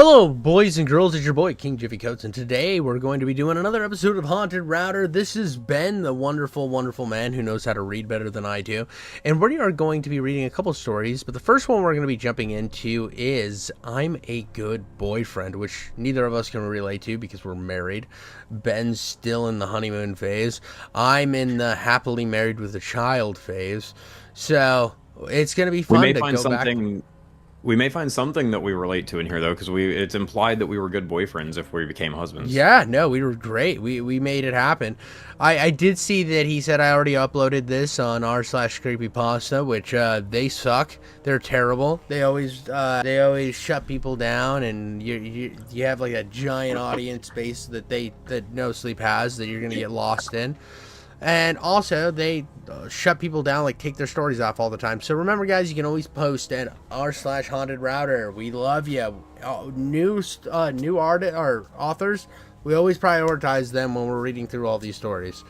Hello, boys and girls, it's your boy, King Jiffy Coates, and today we're going to be doing another episode of Haunted Router. This is Ben, the wonderful, wonderful man who knows how to read better than I do, and we are going to be reading a couple stories, but the first one we're going to be jumping into is I'm a Good Boyfriend, which neither of us can relate to because we're married. Ben's still in the honeymoon phase. I'm in the happily married with a child phase, so it's going to be fun to go back. We may find something that we relate to in here, though, because it's implied that we were good boyfriends if we became husbands. Yeah, no, we were great. We made it happen. I did see that he said I already uploaded this on r/creepypasta, which they suck. They're terrible. They always shut people down, and you have like a giant audience base that No Sleep has that you're gonna get lost in. And also, they shut people down, like take their stories off all the time. So remember, guys, you can always post at r/HauntedRouter. We love you. New artists or authors, we always prioritize them when we're reading through all these stories.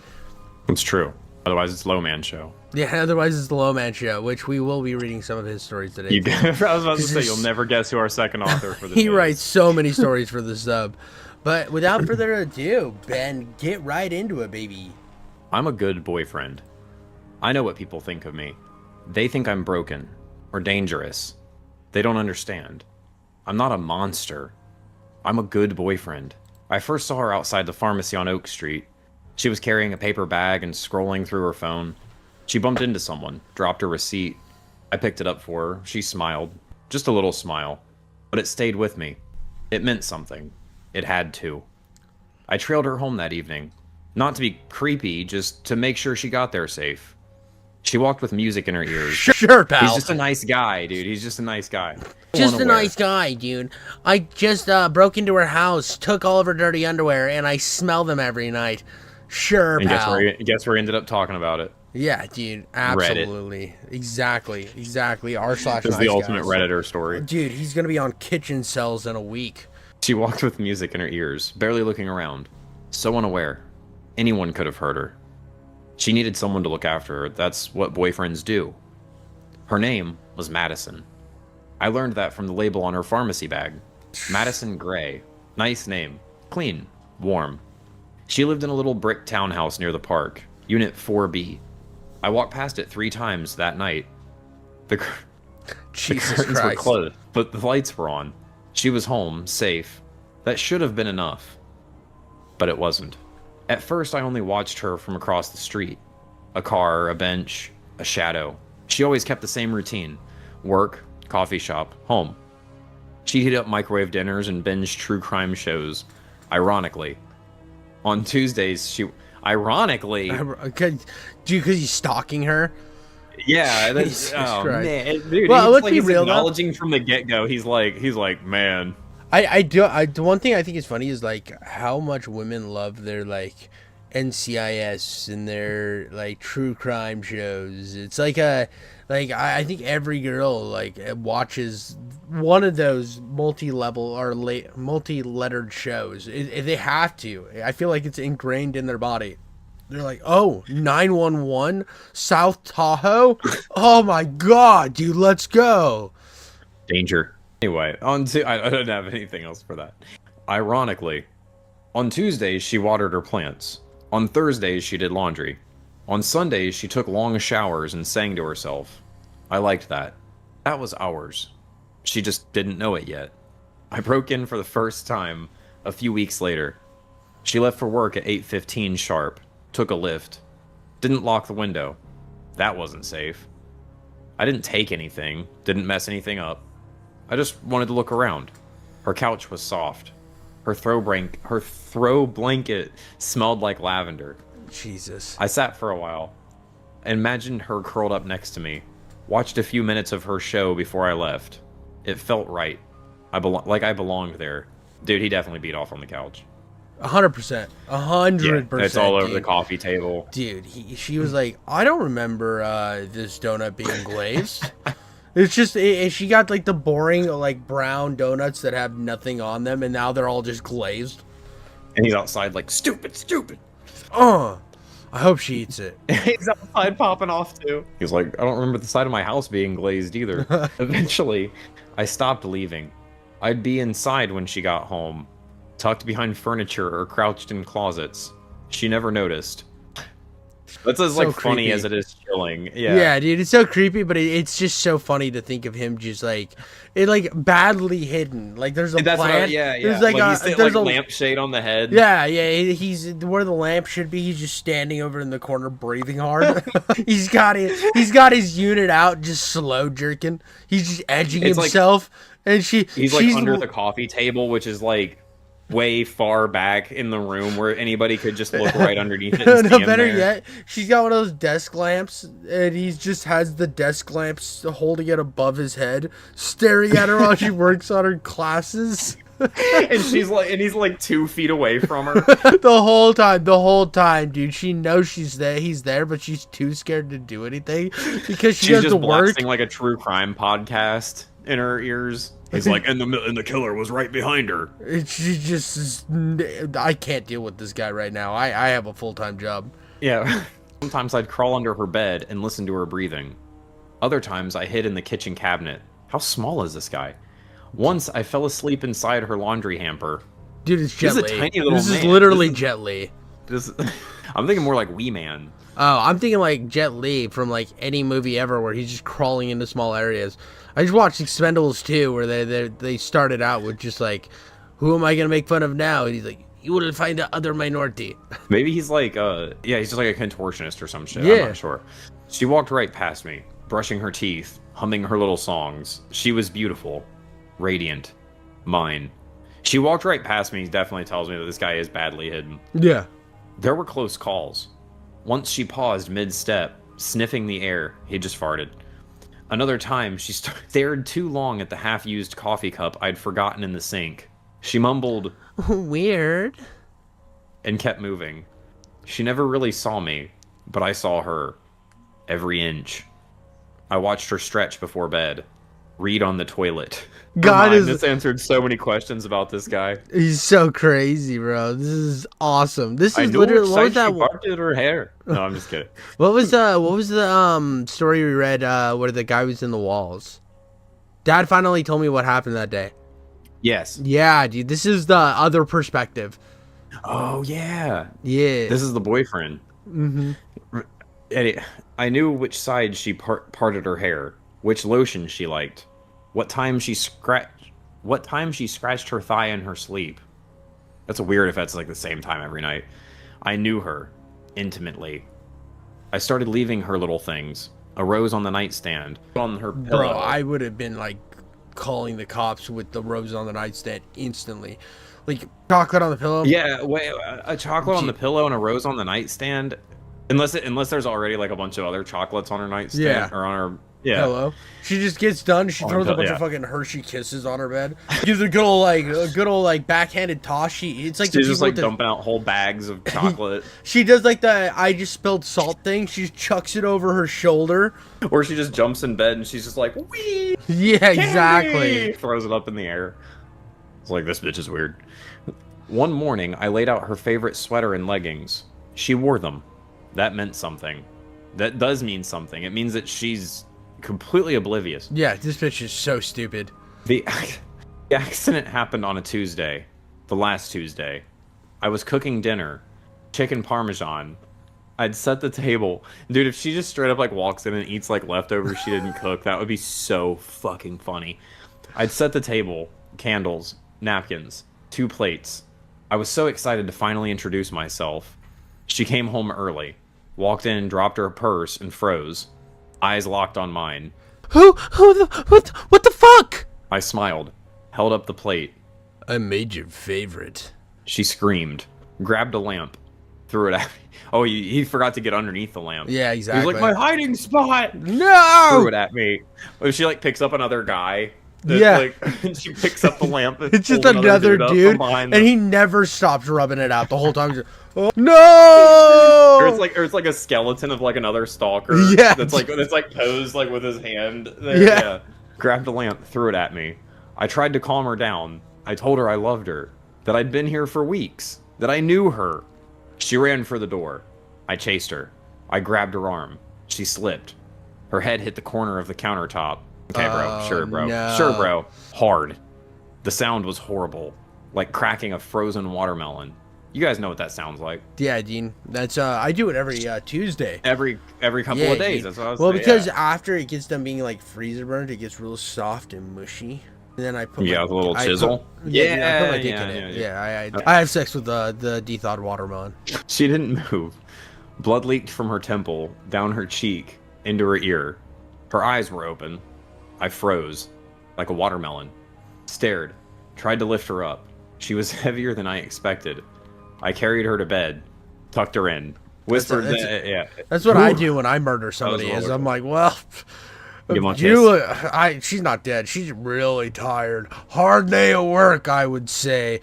It's true. Otherwise, it's Low Man Show. Yeah, otherwise it's the Low Man Show, which we will be reading some of his stories today. I was about to say, you'll never guess who our second author for this He writes so many stories for the sub. But without further ado, Ben, get right into it, baby. I'm a good boyfriend. I know what people think of me. They think I'm broken or dangerous. They don't understand. I'm not a monster. I'm a good boyfriend. I first saw her outside the pharmacy on Oak Street. She was carrying a paper bag and scrolling through her phone. She bumped into someone, dropped her receipt. I picked it up for her. She smiled. Just a little smile. But it stayed with me. It meant something. It had to. I trailed her home that evening. Not to be creepy, just to make sure she got there safe. She walked with music in her ears. Sure, pal. He's just a nice guy, dude. He's just a nice guy. Just a nice guy, dude. I just broke into her house, took all of her dirty underwear, and I smell them every night. Sure, and pal. Guess where he ended up talking about it? Yeah, dude. Absolutely. Reddit. Exactly. r/nice This is the ultimate guys. Redditor story. Dude, he's going to be on kitchen cells in a week. She walked with music in her ears, barely looking around. So unaware. Anyone could have hurt her. She needed someone to look after her. That's what boyfriends do. Her name was Madison. I learned that from the label on her pharmacy bag. Madison Gray. Nice name. Clean. Warm. She lived in a little brick townhouse near the park. Unit 4B. I walked past it 3 times that night. The curtains were closed, but the lights were on. She was home, safe. That should have been enough. But it wasn't. At first, I only watched her from across the street. A car, a bench, a shadow. She always kept the same routine. Work, coffee shop, home. She heated up microwave dinners and binged true crime shows. Ironically. On Tuesdays, she... Ironically... Because he's stalking her? Yeah, that's... Oh, man. Dude, well, let's like, be real, acknowledging from the get-go. He's like, man... The one thing I think is funny is like how much women love their like NCIS and their like true crime shows. It's like I think every girl like watches one of those multi-level or multi-lettered shows. They have to. I feel like it's ingrained in their body. They're like, oh, 911, South Tahoe. Oh my God, dude, let's go. Danger. Anyway, I don't have anything else for that. Ironically, on Tuesdays, she watered her plants. On Thursdays, she did laundry. On Sundays, she took long showers and sang to herself. I liked that. That was ours. She just didn't know it yet. I broke in for the first time a few weeks later. She left for work at 8:15 sharp, took a lift, didn't lock the window. That wasn't safe. I didn't take anything, didn't mess anything up. I just wanted to look around. Her couch was soft. Her throw blanket smelled like lavender. Jesus. I sat for a while. Imagined her curled up next to me. Watched a few minutes of her show before I left. It felt right. I belonged there. Dude, he definitely beat off on the couch. 100%. 100%. It's all over the coffee table. Dude, she was like, I don't remember this donut being glazed. It's just, she got like the boring like brown donuts that have nothing on them, and now they're all just glazed. And he's outside like, stupid. I hope she eats it. He's outside popping off too. He's like, I don't remember the side of my house being glazed either. Eventually, I stopped leaving. I'd be inside when she got home, tucked behind furniture or crouched in closets. She never noticed. That's as So like funny creepy. as it is chilling. Yeah, dude, it's so creepy, but it's just so funny to think of him just like it, like badly hidden. Like there's a That's what plant. yeah. There's like Like he's a like there's a lampshade on the head. yeah, he's where the lamp should be. He's just standing over in the corner, breathing hard. He's got his unit out, just slow jerking. He's just edging It's like himself, and he's like she's under the coffee table, which is like way far back in the room where anybody could just look right underneath it and no, stand better there. yet, she's got one of those desk lamps, and he just has the desk lamps holding it above his head, staring at her while she works on her classes. And he's like 2 feet away from her. The whole time, dude. She knows he's there, but she's too scared to do anything because she She's has just to work. blasting like a true crime podcast in her ears. He's like, and the killer was right behind her. She just is, I can't deal with this guy right now. I have a full-time job. Yeah. Sometimes I'd crawl under her bed and listen to her breathing. Other times I hid in the kitchen cabinet. How small is this guy? Once I fell asleep inside her laundry hamper. Dude, it's Jet This Li. is a tiny little This is man. literally Jet Li. I'm thinking more like Wee Man. Oh, I'm thinking like Jet Li from like any movie ever where he's just crawling into small areas. I just watched Expendables 2 where they started out with just like, who am I gonna make fun of now? And he's like, you will find the other minority. Maybe he's like, he's just like a contortionist or some shit. Yeah. I'm not sure. She walked right past me, brushing her teeth, humming her little songs. She was beautiful, radiant, mine. She walked right past me, definitely tells me that this guy is badly hidden. Yeah. There were close calls. Once she paused mid-step, sniffing the air. He just farted. Another time, she stared too long at the half-used coffee cup I'd forgotten in the sink. She mumbled, Weird. and kept moving. She never really saw me, but I saw her. Every inch. I watched her stretch before bed. Read on the toilet. This answered so many questions about this guy. He's so crazy, bro. This is awesome. This I is knew literally which what was side that? she parted her hair. No, I'm just kidding. What was the story we read where the guy was in the walls? Dad finally told me what happened that day. Yes. Yeah, dude. This is the other perspective. Oh, yeah. Yeah. This is the boyfriend. Mm-hmm. I knew which side she parted her hair, which lotion she liked, what time she scratched her thigh in her sleep. That's weird if that's like the same time every night. I knew her intimately. I started leaving her little things. A rose on the nightstand, on her pillow. Bro, I would have been like calling the cops with the rose on the nightstand instantly. Like chocolate on the pillow. Yeah, wait, a chocolate on the pillow and a rose on the nightstand. Unless there's already like a bunch of other chocolates on her nightstand, Yeah. or on her Hello. She just gets done. She throws a bunch of fucking Hershey Kisses on her bed. Gives a good old backhanded toss. It's like she's just like dumping out whole bags of chocolate. She does like the I just spilled salt thing. She chucks it over her shoulder. Or she just jumps in bed and she's just like, wee! Yeah, exactly. Candy! Throws it up in the air. It's like, this bitch is weird. One morning, I laid out her favorite sweater and leggings. She wore them. That meant something. That does mean something. It means that she's completely oblivious. Yeah, this bitch is so stupid. The accident happened on a Tuesday. The last Tuesday. I was cooking dinner. Chicken parmesan. I'd set the table. Dude, if she just straight up like walks in and eats like leftovers she didn't cook, that would be so fucking funny. I'd set the table. Candles. Napkins. 2 plates. I was so excited to finally introduce myself. She came home early. Walked in and dropped her purse and froze. Eyes locked on mine. What the fuck? I smiled. Held up the plate. I made your favorite. She screamed. Grabbed a lamp. Threw it at me. Oh, he forgot to get underneath the lamp. Yeah, exactly. He's like, my hiding spot! No! Threw it at me. But she like picks up another guy. Yeah. Like, she picks up the lamp. And It's just pulls another dude, and he never stops rubbing it out the whole time. Just, oh, no! Or it's like a skeleton of like another stalker. Yeah. That's like posed like with his hand. There. Yeah. Grabbed the lamp, threw it at me. I tried to calm her down. I told her I loved her, that I'd been here for weeks, that I knew her. She ran for the door. I chased her. I grabbed her arm. She slipped. Her head hit the corner of the countertop. Okay, bro. Oh, Sure, bro. no. Sure, bro. Hard. The sound was horrible, like cracking a frozen watermelon. You guys know what that sounds like. Yeah, Dean. That's I do it every Tuesday. Every couple of days. That's what I was well, saying. because Yeah. after it gets done being like freezer burnt, it gets real soft and mushy. And then I put Yeah, my, with a little I chisel. Put, yeah, I put my dick yeah, in it. yeah. I have sex with the de-thawed watermelon. She didn't move. Blood leaked from her temple, down her cheek, into her ear. Her eyes were open. I froze, like a watermelon. Stared, tried to lift her up. She was heavier than I expected. I carried her to bed, tucked her in, whispered That's what I do when I murder somebody. Is I'm like, well, she's not dead. She's really tired. Hard day at work, I would say.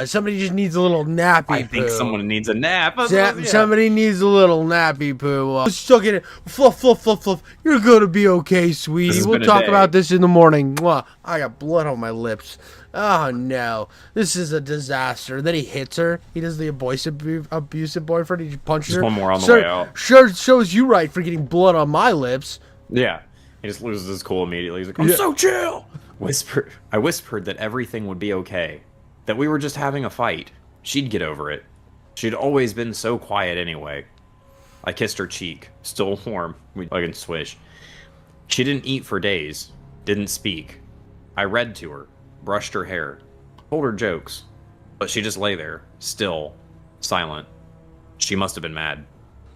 Somebody just needs a little nappy poo. I think someone needs a nap. Somebody needs a little nappy poo. Stuck in it. Fluff, fluff, fluff, fluff. You're gonna be okay, sweetie. We'll talk about this in the morning. Mwah. I got blood on my lips. Oh no, this is a disaster. Then he hits her. He does the abusive boyfriend. He just punches her. One more on the way out. Sure shows you right for getting blood on my lips. Yeah, he just loses his cool immediately. He's like, I'm so chill. I whispered that everything would be okay, that we were just having a fight. She'd get over it. She'd always been so quiet anyway. I kissed her cheek, still warm. We fucking swish. She didn't eat for days, didn't speak. I read to her, brushed her hair, told her jokes, but she just lay there, still, silent. She must have been mad.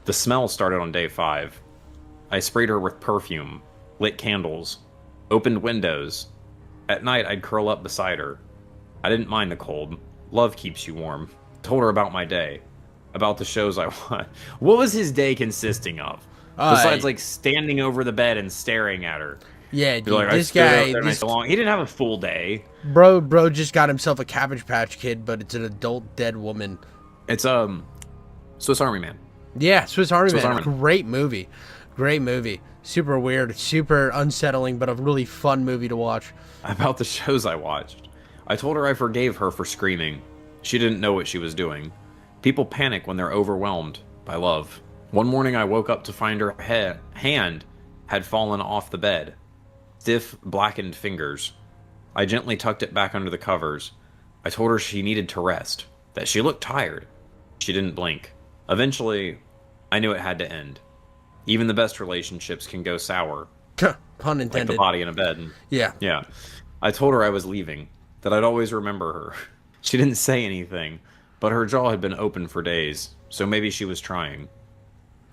The smell started on day 5. I sprayed her with perfume, lit candles, opened windows. At night, I'd curl up beside her. I didn't mind the cold. Love keeps you warm. Told her about my day, about the shows I watched. What was his day consisting of? Besides, like, standing over the bed and staring at her. Yeah, dude, like, this guy... he didn't have a full day. Bro just got himself a Cabbage Patch Kid, but it's an adult dead woman. It's, Swiss Army Man. Yeah, Swiss Army Man. Great movie. Great movie. Super weird, super unsettling, but a really fun movie to watch. About the shows I watched. I told her I forgave her for screaming. She didn't know what she was doing. People panic when they're overwhelmed by love. One morning I woke up to find her hand had fallen off the bed. Stiff, blackened fingers. I gently tucked it back under the covers. I told her she needed to rest, that she looked tired. She didn't blink. Eventually, I knew it had to end. Even the best relationships can go sour. Pun intended. Like the body in a bed. Yeah. Yeah. I told her I was leaving, that I'd always remember her. She didn't say anything, but her jaw had been open for days, so maybe she was trying.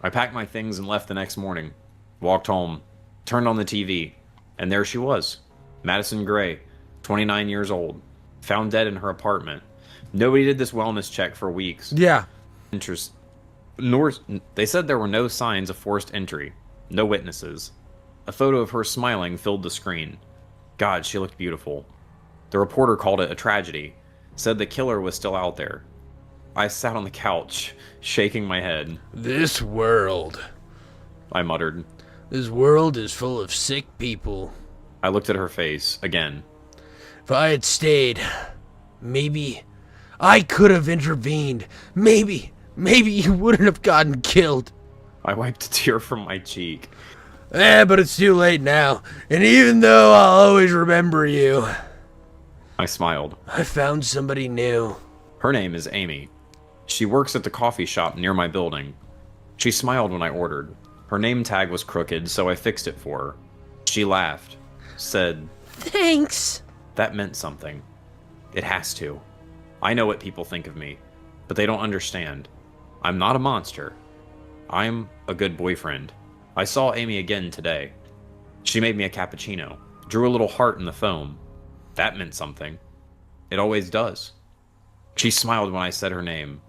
I packed my things and left the next morning. Walked home, turned on the TV, and there she was. Madison Gray, 29 years old, found dead in her apartment. Nobody did this wellness check for weeks. Yeah. They said there were no signs of forced entry, no witnesses. A photo of her smiling filled the screen. God, she looked beautiful. The reporter called it a tragedy, said the killer was still out there. I sat on the couch, shaking my head. This world, I muttered. This world is full of sick people. I looked at her face again. If I had stayed, maybe I could have intervened. Maybe you wouldn't have gotten killed. I wiped a tear from my cheek. But it's too late now. And even though I'll always remember you, I smiled. I found somebody new. Her name is Amy. She works at the coffee shop near my building. She smiled when I ordered. Her name tag was crooked, so I fixed it for her. She laughed, said, "Thanks." That meant something. It has to. I know what people think of me, but they don't understand. I'm not a monster. I'm a good boyfriend. I saw Amy again today. She made me a cappuccino, drew a little heart in the foam. That meant something. It always does. She smiled when I said her name.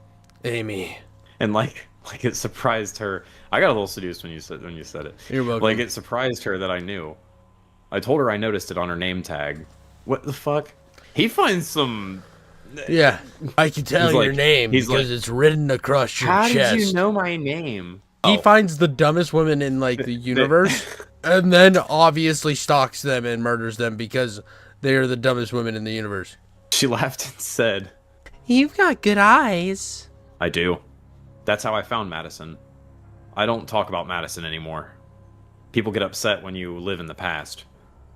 Amy. And like it surprised her. I got a little seduced when you said it. You're welcome. Like it surprised her that I knew. I told her I noticed it on her name tag. What the fuck? He finds some... Yeah, I can tell your name because it's written across your chest. How did you know my name? He finds the dumbest women in like the universe, and then obviously stalks them and murders them because they are the dumbest women in the universe. She laughed and said, "You've got good eyes." I do. That's how I found Madison. I don't talk about Madison anymore. People get upset when you live in the past,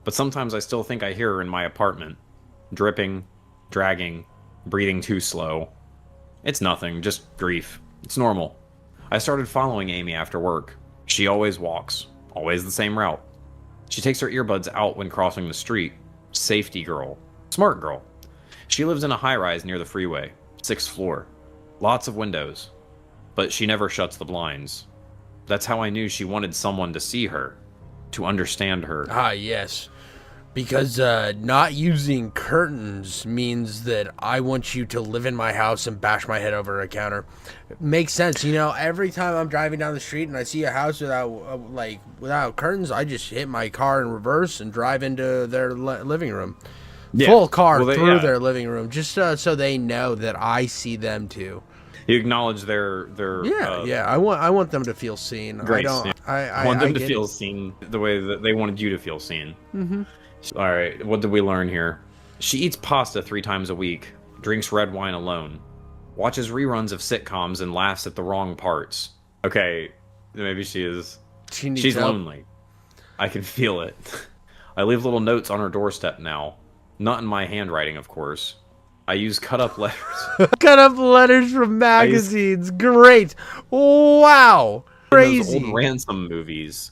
but sometimes I still think I hear her in my apartment. dripping, dragging, breathing too slow. It's nothing, just grief. It's normal. I started following Amy after work. She always walks, always the same route. She takes her earbuds out when crossing the street. Safety girl. Smart girl. She lives in a high-rise near the freeway, 6th floor. Lots of windows. But she never shuts the blinds. That's how I knew she wanted someone to see her, to understand her. Ah, yes. Because not using curtains means that I want you to live in my house and bash my head over a counter. It makes sense. You know, every time I'm driving down the street and I see a house without curtains, I just hit my car in reverse and drive into their living room. Yeah. Full car through their living room, just so they know that I see them too. You acknowledge their I want them to feel seen. Grace, I want them to feel seen the way that they wanted you to feel seen. Mm-hmm. All right, what did we learn here? She eats pasta 3 times a week, drinks red wine alone, watches reruns of sitcoms and laughs at the wrong parts. Okay, maybe she's lonely. I can feel it. I leave little notes on her doorstep now. Not in my handwriting, of course. I use cut-up letters. Cut-up letters from magazines. Great. Wow. Crazy. Those old ransom movies.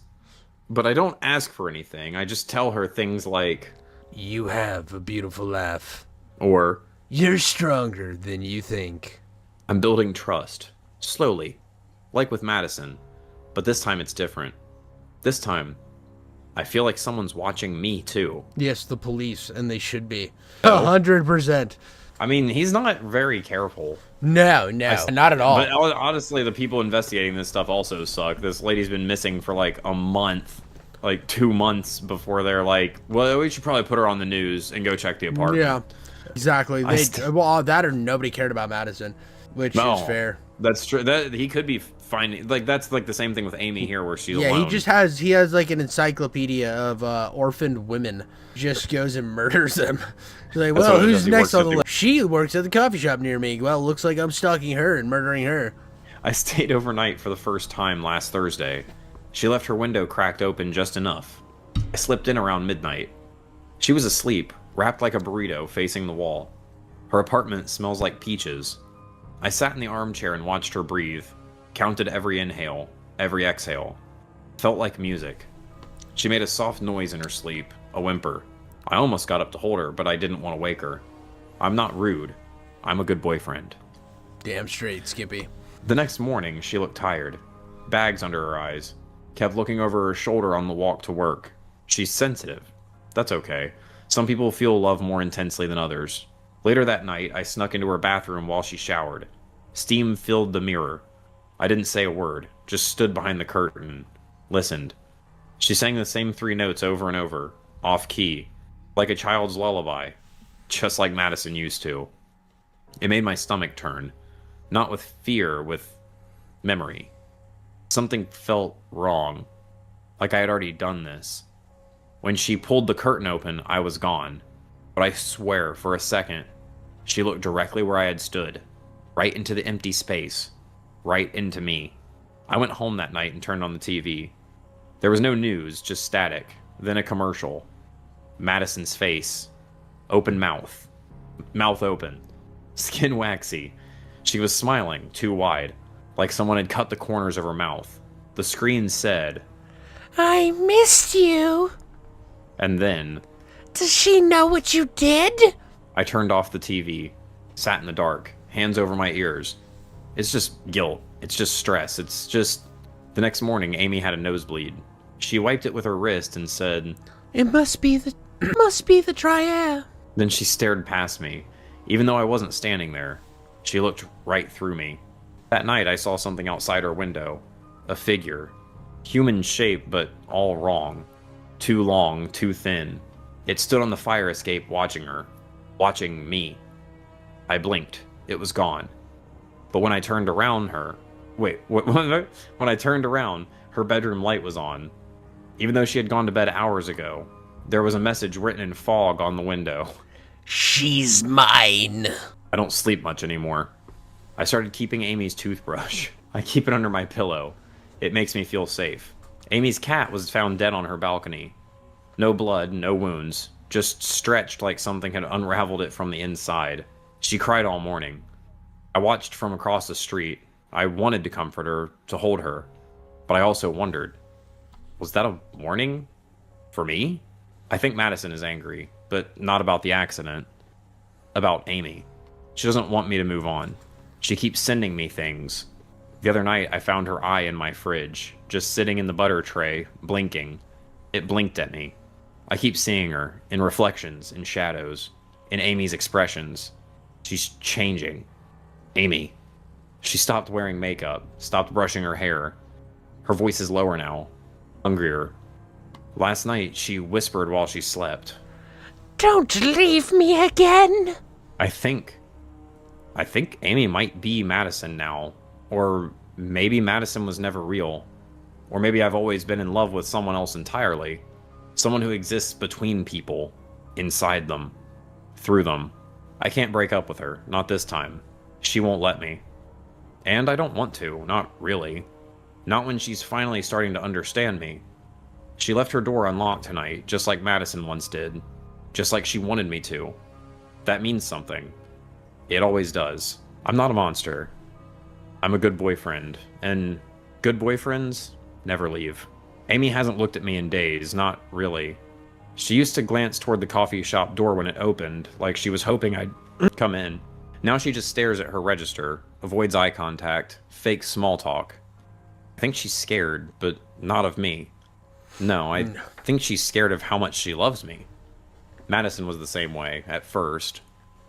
But I don't ask for anything. I just tell her things like, "You have a beautiful laugh." Or, "You're stronger than you think." I'm building trust. Slowly. Like with Madison. But this time it's different. This time, I feel like someone's watching me too. Yes, the police, and they should be. 100%. I mean, he's not very careful. No, not at all. But honestly, the people investigating this stuff also suck. This lady's been missing for like a month, like 2 months before they're like, well, we should probably put her on the news and go check the apartment. Yeah, exactly. Well, that or nobody cared about Madison, which is fair. That's true. That he could be finding, like, that's like the same thing with Amy here, where she's alone. He has like an encyclopedia of orphaned women. Just goes and murders them. He's like, well, who's next on the list? She works at the coffee shop near me. Well, looks like I'm stalking her and murdering her. I stayed overnight for the first time last Thursday. She left her window cracked open just enough. I slipped in around midnight. She was asleep, wrapped like a burrito, facing the wall. Her apartment smells like peaches. I sat in the armchair and watched her breathe, counted every inhale, every exhale. Felt like music. She made a soft noise in her sleep, a whimper. I almost got up to hold her, but I didn't want to wake her. I'm not rude. I'm a good boyfriend. Damn straight, Skippy. The next morning, she looked tired. Bags under her eyes. Kept looking over her shoulder on the walk to work. She's sensitive. That's okay. Some people feel love more intensely than others. Later that night, I snuck into her bathroom while she showered. Steam filled the mirror. I didn't say a word, just stood behind the curtain, listened. She sang the same 3 notes over and over, off key, like a child's lullaby, just like Madison used to. It made my stomach turn, not with fear, with memory. Something felt wrong, like I had already done this. When she pulled the curtain open, I was gone. But I swear, for a second, she looked directly where I had stood, right into the empty space, right into me. I went home that night and turned on the TV. There was no news, just static, then a commercial. Madison's face. Open mouth. Mouth open. Skin waxy. She was smiling, too wide, like someone had cut the corners of her mouth. The screen said, "I missed you." And then... Does she know what you did? I turned off the TV, sat in the dark, hands over my ears. It's just guilt. It's just stress. It's just... The next morning, Amy had a nosebleed. She wiped it with her wrist and said, It must be the dry air. Then she stared past me, even though I wasn't standing there. She looked right through me. That night, I saw something outside her window. A figure. Human shape, but all wrong. Too long, too thin. It stood on the fire escape watching her. Watching me. I blinked. It was gone. But when I turned around when I turned around, her bedroom light was on. Even though she had gone to bed hours ago, there was a message written in fog on the window. She's mine. I don't sleep much anymore. I started keeping Amy's toothbrush. I keep it under my pillow. It makes me feel safe. Amy's cat was found dead on her balcony. No blood, no wounds, just stretched like something had unraveled it from the inside. She cried all morning. I watched from across the street. I wanted to comfort her, to hold her, but I also wondered, was that a warning for me? I think Madison is angry, but not about the accident, about Amy. She doesn't want me to move on. She keeps sending me things. The other night, I found her eye in my fridge, just sitting in the butter tray, blinking. It blinked at me. I keep seeing her, in reflections, in shadows, in Amy's expressions. She's changing. Amy. She stopped wearing makeup, stopped brushing her hair. Her voice is lower now, hungrier. Last night, she whispered while she slept. Don't leave me again. I think Amy might be Madison now. Or maybe Madison was never real. Or maybe I've always been in love with someone else entirely. Someone who exists between people, inside them, through them. I can't break up with her, not this time. She won't let me. And I don't want to, not really. Not when she's finally starting to understand me. She left her door unlocked tonight, just like Madison once did. Just like she wanted me to. That means something. It always does. I'm not a monster. I'm a good boyfriend, and good boyfriends never leave. Amy hasn't looked at me in days, not really. She used to glance toward the coffee shop door when it opened, like she was hoping I'd come in. Now she just stares at her register, avoids eye contact, fakes small talk. I think she's scared, but not of me. No, I think she's scared of how much she loves me. Madison was the same way, at first.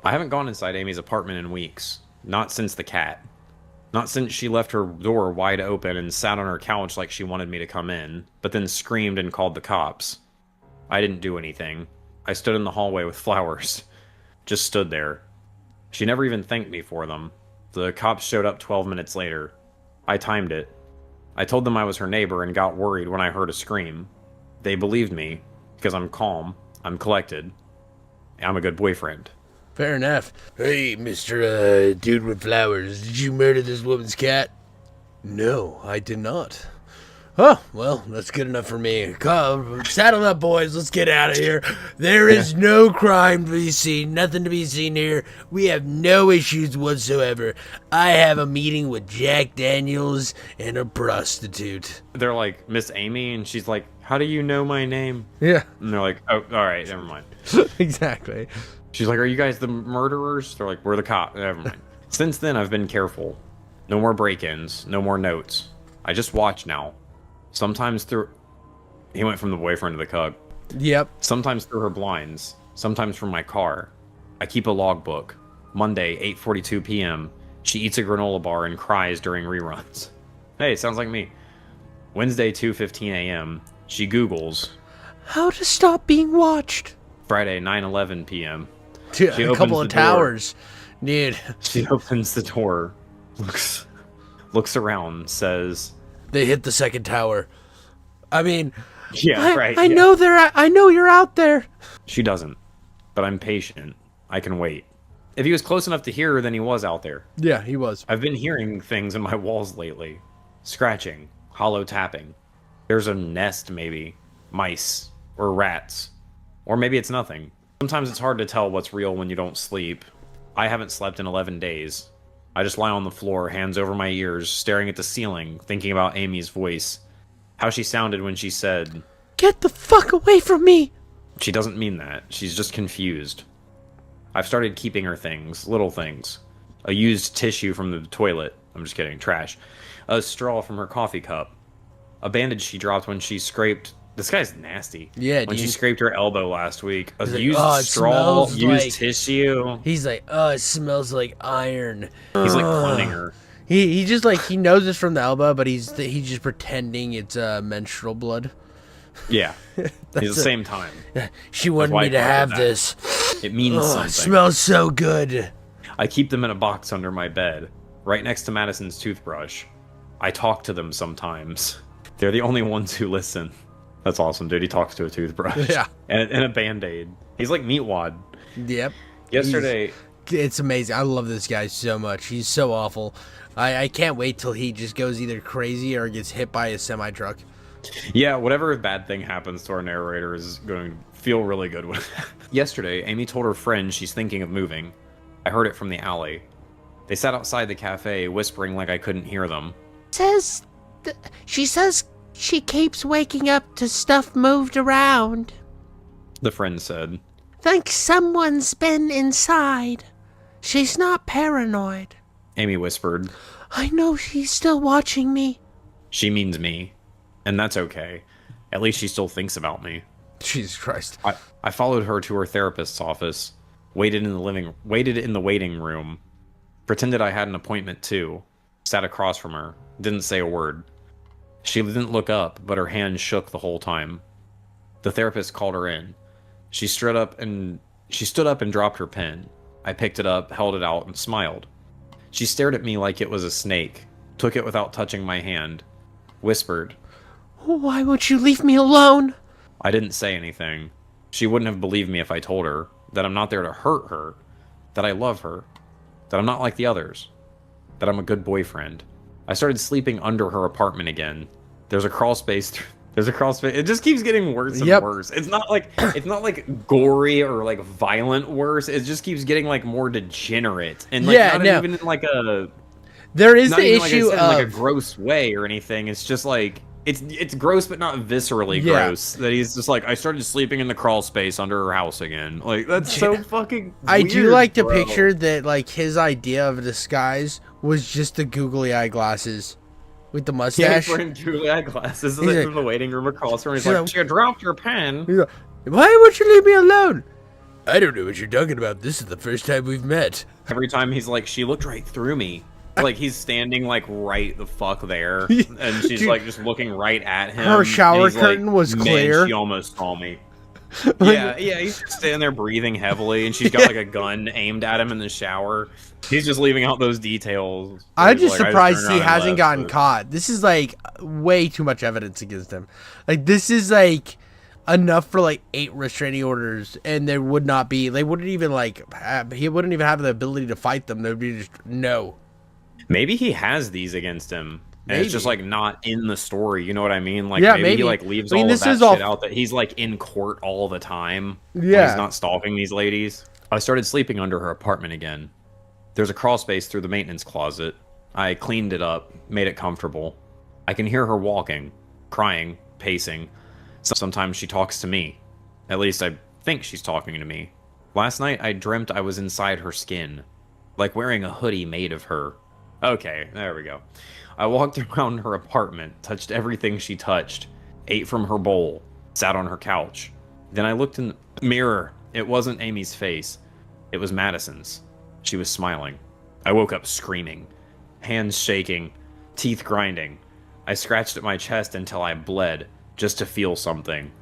I haven't gone inside Amy's apartment in weeks. Not since the cat. Not since she left her door wide open and sat on her couch like she wanted me to come in, but then screamed and called the cops. I didn't do anything. I stood in the hallway with flowers. Just stood there. She never even thanked me for them. The cops showed up 12 minutes later. I timed it. I told them I was her neighbor and got worried when I heard a scream. They believed me, because I'm calm, I'm collected, I'm a good boyfriend. Fair enough. Hey, Mr. Dude with flowers, did you murder this woman's cat? No, I did not. Oh, well, that's good enough for me. Come, saddle up, boys. Let's get out of here. There is no crime to be seen. Nothing to be seen here. We have no issues whatsoever. I have a meeting with Jack Daniels and a prostitute. They're like, Miss Amy, and she's like, how do you know my name? Yeah. And they're like, oh, all right, never mind. Exactly. She's like, are you guys the murderers? They're like, we're the cops. Never mind. Since then, I've been careful. No more break-ins. No more notes. I just watch now. Sometimes through... He went from the boyfriend to the cuck. Yep. Sometimes through her blinds. Sometimes from my car. I keep a logbook. Monday, 8:42 p.m. She eats a granola bar and cries during reruns. Hey, sounds like me. Wednesday, 2:15 a.m. She Googles. How to stop being watched. Friday, 9:11 p.m. Dude, She a opens couple the of door. towers. Dude. She opens the door, looks around, says, They hit the second tower. I mean... yeah, right. I know I know you're out there. She doesn't, but I'm patient. I can wait. If he was close enough to hear her, then he was out there. Yeah, he was. I've been hearing things in my walls lately. Scratching, hollow tapping. There's a nest, maybe. Mice. Or rats. Or maybe it's nothing. Sometimes it's hard to tell what's real when you don't sleep. I haven't slept in 11 days. I just lie on the floor, hands over my ears, staring at the ceiling, thinking about Amy's voice. How she sounded when she said, Get the fuck away from me. she doesn't mean that. She's just confused. I've started keeping her things, little things. A used tissue from the toilet. I'm just kidding, trash. A straw from her coffee cup. A bandage she dropped when she scraped... This guy's nasty. Yeah, when dude. she scraped her elbow last week. A like, used "Oh, it straw, smells used like-" tissue. He's like, oh, it smells like iron. He's like cloning her. He just like, he knows it's from the elbow, but he's just pretending it's menstrual blood. Yeah. At the same time. She wanted why me to I have did that. this. It means Oh, something. it smells so good. I keep them in a box under my bed, right next to Madison's toothbrush. I talk to them sometimes. They're the only ones who listen. That's awesome, dude. He talks to a toothbrush. Yeah. And a Band-Aid. He's like Meatwad. Yep. Yesterday... It's amazing. I love this guy so much. He's so awful. I can't wait till he just goes either crazy or gets hit by a semi-truck. Yeah, whatever bad thing happens to our narrator is going to feel really good when Yesterday, Amy told her friend she's thinking of moving. I heard it from the alley. They sat outside the cafe, whispering like I couldn't hear them. She says she keeps waking up to stuff moved around. The friend said. Think someone's been inside. She's not paranoid. Amy whispered. I know she's still watching me. She means me. And that's okay. At least she still thinks about me. Jesus Christ. I followed her to her therapist's office, waited in the waiting room, pretended I had an appointment too, sat across from her, didn't say a word. She didn't look up, but her hand shook the whole time. The therapist called her in. She stood up and dropped her pen. I picked it up, held it out, and smiled. She stared at me like it was a snake, took it without touching my hand, whispered, Why won't you leave me alone? I didn't say anything. She wouldn't have believed me if I told her that I'm not there to hurt her, that I love her, that I'm not like the others, that I'm a good boyfriend. I started sleeping under her apartment again. There's a crawl space. It just keeps getting worse and worse. It's not like gory or like violent worse. It just keeps getting like more degenerate and like not even in like a. There is not the even, issue like I said, of in like a gross way or anything. It's just like it's gross, but not viscerally gross. That he's just like, I started sleeping in the crawl space under her house again. Like that's so fucking. I weird, do like to bro. picture that like his idea of a disguise was just the googly eye glasses with the Yeah, mustache. he's wearing googly eye glasses He's in like- the waiting room across from her. He's She's like, like- "You dropped your pen." He's like, why would you leave me alone? I don't know what you're talking about. This is the first time we've met. Every time he's like, she looked right through me. Like he's standing like right the fuck there, and she's Dude, like just looking right at him. her shower and he's curtain like, was "Man, clear." she almost saw me. Yeah, he's just standing there breathing heavily, and she's got like a gun aimed at him in the shower. He's just leaving out those details. I'm He's just like, I surprised turned he around and hasn't left, gotten but- caught. This is like way too much evidence against him. Like this is like enough for like 8 restraining orders, and there would not be. They wouldn't even like. He wouldn't even have the ability to fight them. They'd be just no. Maybe he has these against him. And it's just Maybe. like not in the story, you know what I mean? Like Yeah, maybe he maybe. like leaves I mean, all this of that is all- shit out that he's like in court all the time. when Yeah. he's not stalking these ladies. I started sleeping under her apartment again. There's a crawl space through the maintenance closet. I cleaned it up, made it comfortable. I can hear her walking, crying, pacing. Sometimes she talks to me. At least I think she's talking to me. Last night I dreamt I was inside her skin, like wearing a hoodie made of her. Okay, there we go. I walked around her apartment, touched everything she touched, ate from her bowl, sat on her couch. Then I looked in the mirror. It wasn't Amy's face. It was Madison's. She was smiling. I woke up screaming, hands shaking, teeth grinding. I scratched at my chest until I bled, just to feel something.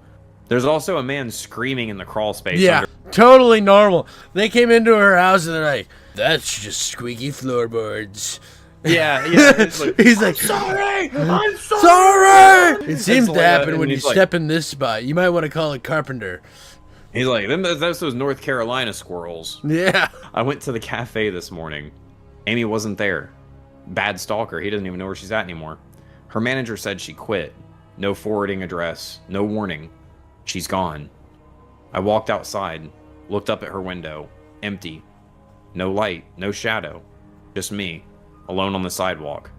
There's also a man screaming in the crawl space. Yeah, totally normal. They came into her house and they're like, "That's just squeaky floorboards." Yeah. It's like, He's like, sorry! I'm "Sorry!" It seems to like happen that, when and you he's like- step in this spot. You might want to call a carpenter. He's like, that's those North Carolina squirrels. Yeah. I went to the cafe this morning. Amy wasn't there. Bad stalker. He doesn't even know where she's at anymore. Her manager said she quit. No forwarding address. No warning. She's gone. I walked outside, looked up at her window. Empty. No light. No shadow. Just me, alone on the sidewalk.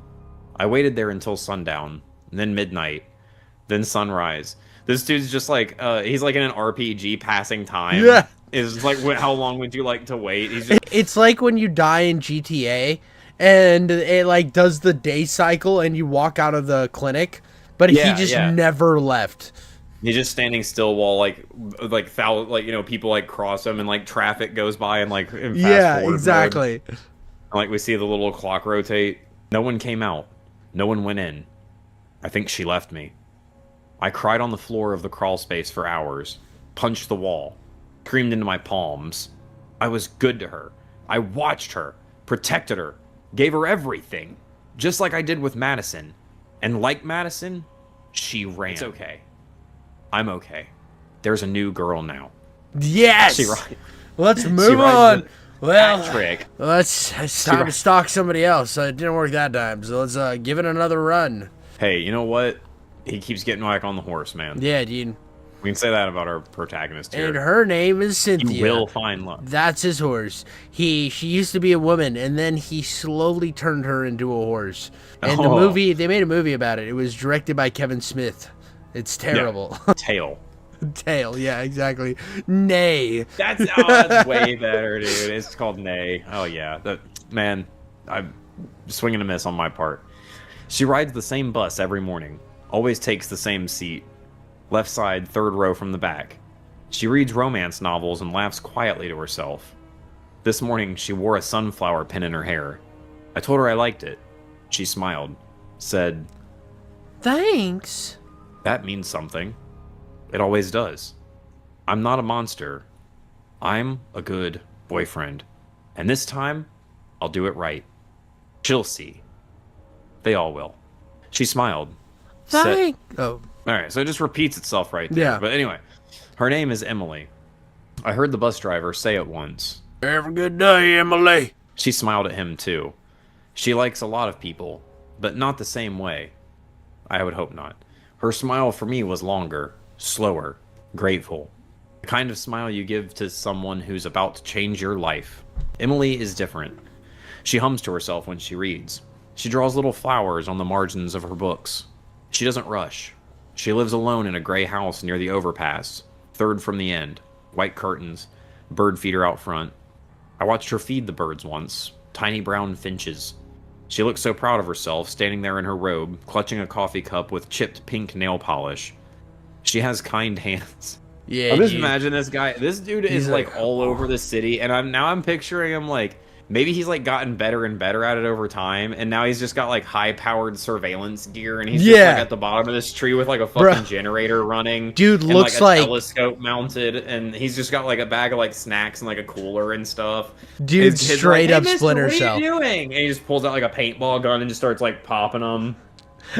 I waited there until sundown, then midnight, then sunrise. This dude's just like, he's like in an RPG passing time. Yeah. Is like, how long would you like to wait? He's just, It's like when you die in GTA and it like does the day cycle and you walk out of the clinic, but he Yeah, just yeah. never left. he's just standing still while people like cross him and like traffic goes by and like in fast Yeah, forward exactly. mode. Like we see the little clock rotate. No one came out. No one went in. I think she left me. I cried on the floor of the crawl space for hours, punched the wall, screamed into my palms. I was good to her. I watched her, protected her, gave her everything, just like I did with Madison. And like Madison, she ran. It's okay. I'm okay. There's a new girl now. Yes. She rides. Let's She move rides on. the Well, hat trick. it's time to stalk somebody else. It didn't work that time, so let's give it another run. Hey, you know what? He keeps getting back on the horse, man. Yeah, dude. We can say that about our protagonist here. And her name is Cynthia. You will find love. That's his horse. She used to be a woman, and then he slowly turned her into a horse. And the movie, they made a movie about it. It was directed by Kevin Smith. It's terrible. Yeah. Tail. Tail, yeah, exactly. Nay. That's way better, dude. It's called Nay. Oh yeah, man, I'm swinging a miss on my part. She rides the same bus every morning. Always takes the same seat. Left side, third row from the back. She reads romance novels and laughs quietly to herself. This morning, she wore a sunflower pin in her hair. I told her I liked it. She smiled, said, Thanks. That means something. It always does. I'm not a monster. I'm a good boyfriend. And this time, I'll do it right. She'll see. They all will. She smiled. Thanks. Oh. Alright, so it just repeats itself right there. Yeah. But anyway, her name is Emily. I heard the bus driver say it once. Have a good day, Emily. She smiled at him too. She likes a lot of people, but not the same way. I would hope not. Her smile for me was longer, slower, grateful. The kind of smile you give to someone who's about to change your life. Emily is different. She hums to herself when she reads. She draws little flowers on the margins of her books. She doesn't rush. She lives alone in a gray house near the overpass, third from the end, white curtains, bird feeder out front. I watched her feed the birds once, tiny brown finches. She looked so proud of herself, standing there in her robe, clutching a coffee cup with chipped pink nail polish. She has kind hands. Yeah, I'm just dude. imagine this guy. This dude is like all over the city, and I'm picturing him like maybe he's like gotten better and better at it over time, and now he's just got like high-powered surveillance gear, and he's just like at the bottom of this tree with like a fucking generator running. Dude and, looks like a like telescope mounted, and he's just got like a bag of like snacks and like a cooler and stuff. Dude, His kid's straight like, up hey, mister, Splinter what Cell. are you doing? And he just pulls out like a paintball gun and just starts like popping them.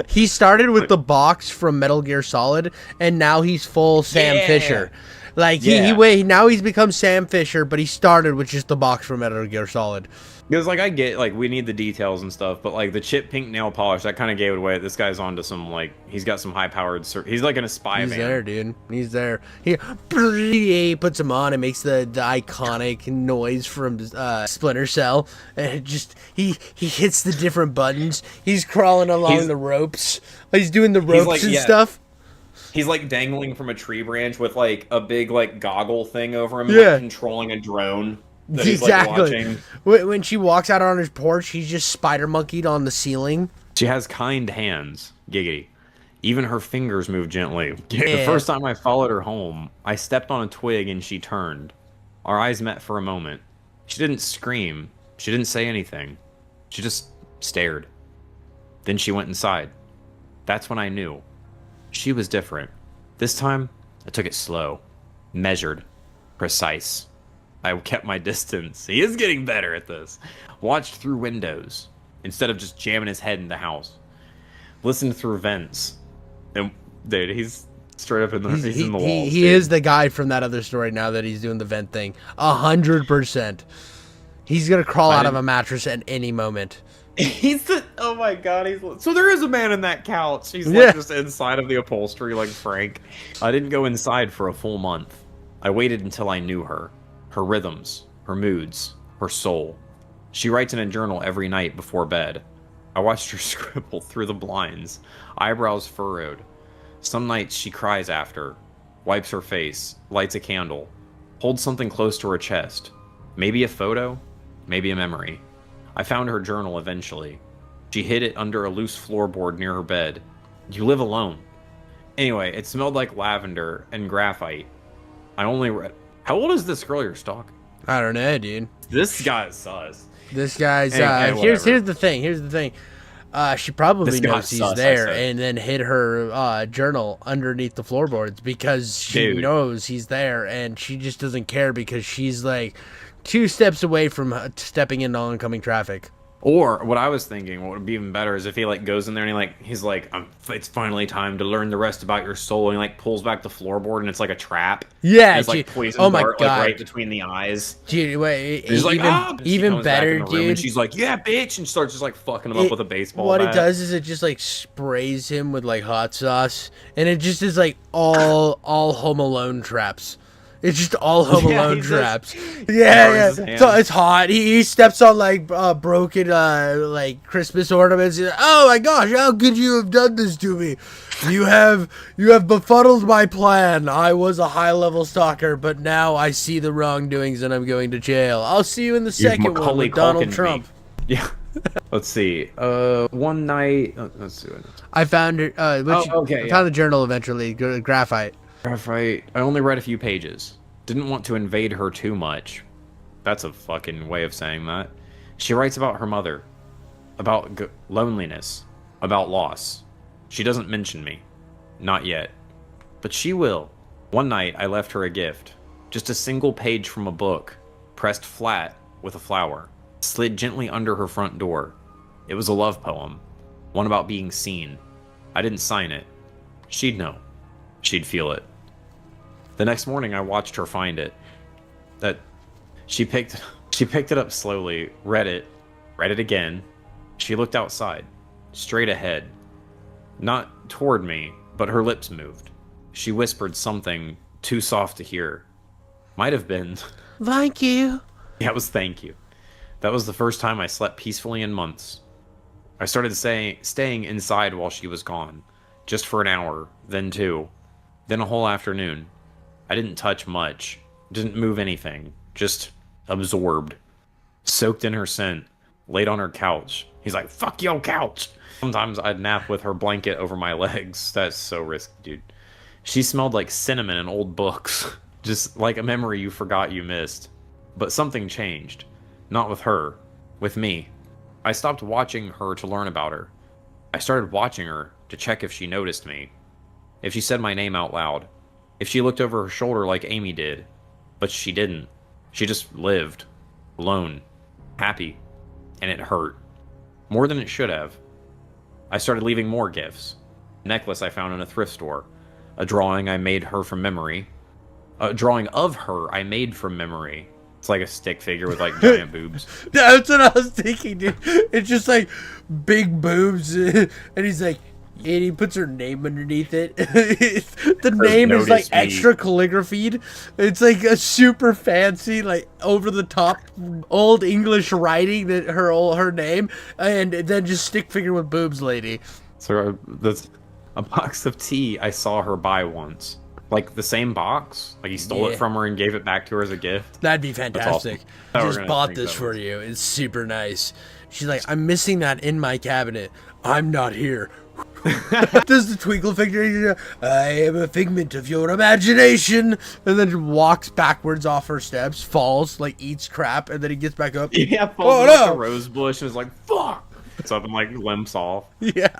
He started with the box from Metal Gear Solid, and now he's full Sam Fisher. Like now he's become Sam Fisher, but he started with just the box from Metal Gear Solid. Because like I get like we need the details and stuff, but like the chip pink nail polish that kind of gave it away. This guy's onto some like he's got some high powered. He's like in a spy He's van. there, dude. He's there. He puts him on and makes the iconic noise from Splinter Cell. And it just he hits the different buttons. He's crawling along the ropes. He's doing the ropes like, and stuff. He's like dangling from a tree branch with like a big like goggle thing over him, like controlling a drone. That Exactly. He's, like, when she walks out on his porch, he's just spider monkeyed on the ceiling. She has kind hands, giggity. Even her fingers move gently. Yeah. The first time I followed her home, I stepped on a twig and she turned. Our eyes met for a moment. She didn't scream. She didn't say anything. She just stared. Then she went inside. That's when I knew. She was different. This time, I took it slow, measured, precise. I kept my distance. He is getting better at this. Watched through windows instead of just jamming his head in the house. Listened through vents. And dude, he's straight up in the he's in the walls. He is the guy from that other story now that he's doing the vent thing. 100%. He's gonna crawl out of a mattress at any moment. Oh my god, so there is a man in that couch. He's like just inside of the upholstery like Frank. I didn't go inside for a full month. I waited until I knew her. Her rhythms, her moods, her soul. She writes in a journal every night before bed. I watched her scribble through the blinds, eyebrows furrowed. Some nights she cries after, wipes her face, lights a candle, holds something close to her chest. Maybe a photo, maybe a memory. I found her journal eventually. She hid it under a loose floorboard near her bed. You live alone. Anyway, it smelled like lavender and graphite. I only read... How old is this girl you're stalking? I don't know, dude. This guy's sus. This guy's here's the thing. She probably knows he's there and then hid her journal underneath the floorboards because she knows he's there and she just doesn't care because she's like 2 steps away from stepping into oncoming traffic. Or what I was thinking, what would be even better is if he like goes in there and he's like, it's finally time to learn the rest about your soul, and he like pulls back the floorboard and it's like a trap. Yeah, and it's like dude. poison Oh my dart God. like right between the eyes. Dude, wait, And he's like, even better, dude. And she's like, yeah, bitch, and starts just like fucking him up with a baseball What bat. it does is it just like sprays him with like hot sauce, and it just is like all Home Alone traps. It's just all Home Alone traps. Yeah. So it's hot. He steps on like broken like Christmas ornaments. He's like, oh my gosh, how could you have done this to me? You have befuddled my plan. I was a high-level stalker, but now I see the wrongdoings and I'm going to jail. I'll see you in the second one with Donald Trump. Yeah. Let's see. One night. Let's see. I found it. I found the journal eventually. Graphite. I only read a few pages. Didn't want to invade her too much. That's a fucking way of saying that. She writes about her mother, about loneliness, about loss. She doesn't mention me. Not yet. But she will. One night, I left her a gift. Just a single page from a book, pressed flat with a flower. Slid gently under her front door. It was a love poem. One about being seen. I didn't sign it. She'd know. She'd feel it. The next morning, I watched her find it. She picked it up slowly, read it again. She looked outside, straight ahead. Not toward me, but her lips moved. She whispered something too soft to hear. Might have been, Thank you. yeah, it was thank you. That was the first time I slept peacefully in months. I started staying inside while she was gone. Just for an hour, then 2, then a whole afternoon. I didn't touch much, didn't move anything, just absorbed. Soaked in her scent, laid on her couch. He's like, fuck your couch! Sometimes I'd nap with her blanket over my legs. That's so risky, dude. She smelled like cinnamon and old books. Just like a memory you forgot you missed. But something changed. Not with her. With me. I stopped watching her to learn about her. I started watching her to check if she noticed me. If she said my name out loud. If she looked over her shoulder like Amy did. But she didn't. She just lived. Alone. Happy. And it hurt. More than it should have. I started leaving more gifts. A necklace I found in a thrift store. A drawing I made her from memory. A drawing of her I made from memory. It's like a stick figure with like giant boobs. That's what I was thinking, dude. It's just like big boobs, and he's like, and he puts her name underneath it. The name is like extra calligraphied. It's like a super fancy, like over the top old English writing that her name, and then just stick figure with boobs, lady. So that's a box of tea I saw her buy once. Like the same box, like he stole it from her and gave it back to her as a gift. That'd be fantastic. Awesome. I just bought this for you. It's super nice. She's like, I'm missing that in my cabinet. I'm not here. Does the twinkle figure? I am a figment of your imagination, and then walks backwards off her steps, falls, like eats crap, and then he gets back up. Yeah, falls like a rose bush and is like, fuck. It's up and like limps off. Yeah.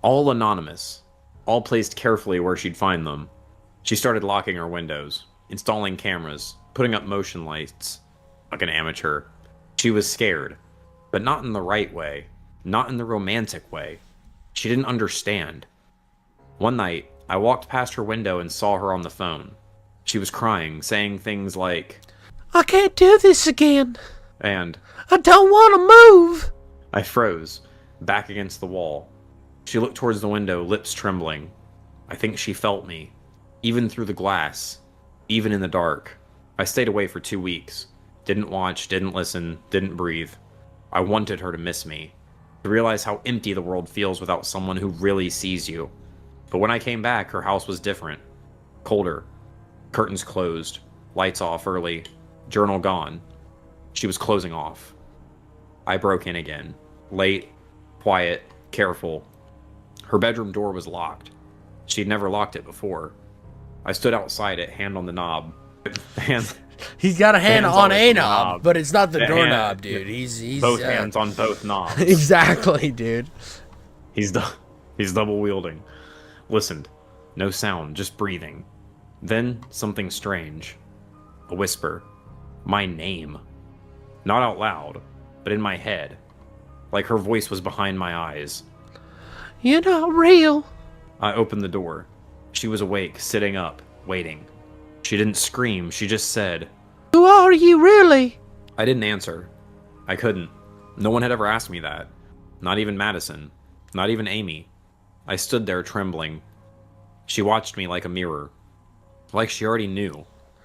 All anonymous, all placed carefully where she'd find them. She started locking her windows, installing cameras, putting up motion lights. Like an amateur. She was scared, but not in the right way, not in the romantic way. She didn't understand. One night, I walked past her window and saw her on the phone. She was crying, saying things like, I can't do this again. And I don't want to move. I froze, back against the wall. She looked towards the window, lips trembling. I think she felt me. Even through the glass, even in the dark. I stayed away for 2 weeks. Didn't watch, didn't listen, didn't breathe. I wanted her to miss me. To realize how empty the world feels without someone who really sees you. But when I came back, her house was different. Colder. Curtains closed. Lights off early. Journal gone. She was closing off. I broke in again. Late, quiet, careful. Her bedroom door was locked. She'd never locked it before. I stood outside it, hand on the knob. He's got a hand on a knob, but it's not the doorknob, dude. He's both hands on both knobs. Exactly, dude. He's double wielding. Listened. No sound, just breathing. Then something strange. A whisper. My name. Not out loud, but in my head. like her voice was behind my eyes. You're not real. I opened the door. She was awake, sitting up, waiting. She didn't scream, she just said, Who are you really? I didn't answer. I couldn't. No one had ever asked me that. Not even Madison. Not even Amy. I stood there trembling. She watched me like a mirror. Like she already knew.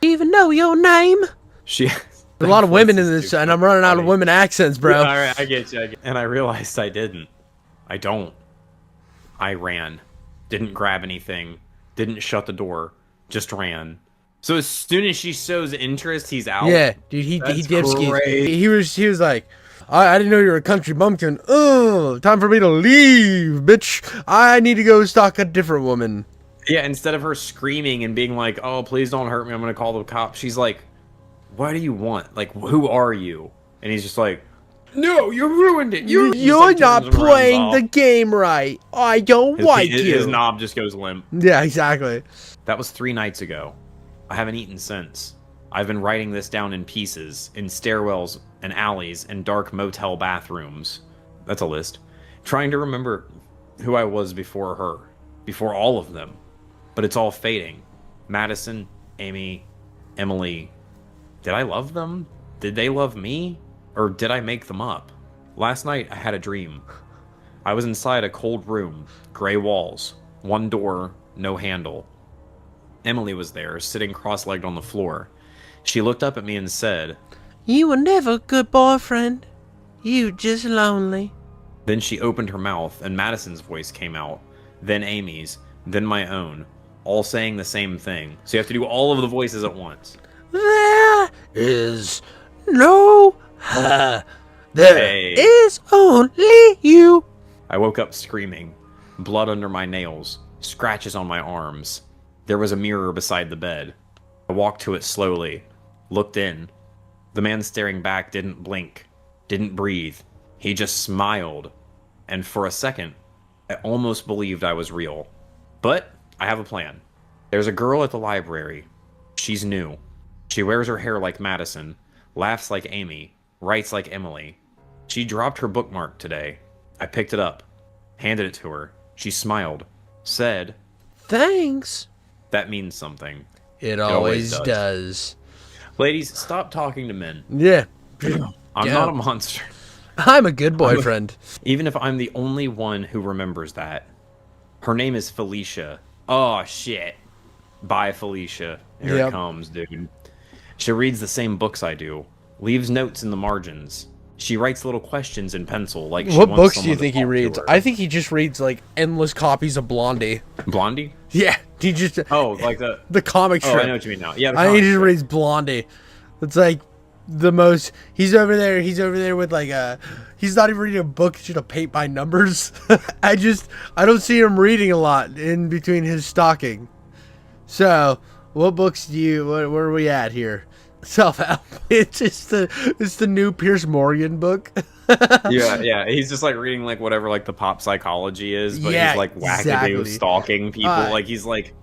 Do you even know your name? She... There's a lot of women in this, and I'm running out of women accents, bro. All right, I get you. And I realized I didn't. I don't. I ran. Didn't grab anything. Didn't shut the door. Just ran. So as soon as she shows interest, he's out. Yeah, dude, he dipskis. great. He was like, I didn't know you were a country bumpkin. Oh, time for me to leave, bitch. I need to go stalk a different woman. Yeah, instead of her screaming and being like, oh, please don't hurt me, I'm gonna call the cops, she's like, what do you want? Like, who are you? And he's just like, no, you ruined it. You're like, not playing the game right. I don't like you. His knob just goes limp. Yeah, exactly. That was 3 nights ago. I haven't eaten since. I've been writing this down in pieces, in stairwells and alleys and dark motel bathrooms. That's a list. Trying to remember who I was before her. Before all of them. But it's all fading. Madison, Amy, Emily. Did I love them? Did they love me? Or did I make them up? Last night, I had a dream. I was inside a cold room, gray walls, one door, no handle. Emily was there, sitting cross-legged on the floor. She looked up at me and said, You were never a good boyfriend. You just lonely. Then she opened her mouth, and Madison's voice came out, then Amy's, then my own, all saying the same thing. So you have to do all of the voices at once. There is no her. There is only you. I woke up screaming, blood under my nails, scratches on my arms. There was a mirror beside the bed. I walked to it slowly, looked in. The man staring back didn't blink, didn't breathe. He just smiled. And for a second, I almost believed I was real. But I have a plan. There's a girl at the library. She's new. She wears her hair like Madison, laughs like Amy, writes like Emily. She dropped her bookmark today. I picked it up, handed it to her. She smiled, said, Thanks. That means something. It always does. Ladies, stop talking to men. Yeah. I'm not a monster. I'm a good boyfriend. Even if I'm the only one who remembers that. Her name is Felicia. Oh, shit. Bye, Felicia. Here it comes, dude. She reads the same books I do. Leaves notes in the margins. She writes little questions in pencil. Like she What wants books do you someone to think he talk to reads? her. I think he just reads, like, endless copies of Blondie. Blondie? Yeah. He just... Oh, like the comic strip. Oh, I know what you mean now. Yeah, the I think comic he just strip. reads Blondie. It's like the most... He's over there with like a... He's not even reading a book, it's just a paint by numbers. I don't see him reading a lot in between his stalking. So, what books do you... Where are we at here? Self-help. It's the new Piers Morgan book. yeah. He's just like reading like whatever like the pop psychology is, but Yeah, he's like wackadoo exactly. stalking people. Like he's like,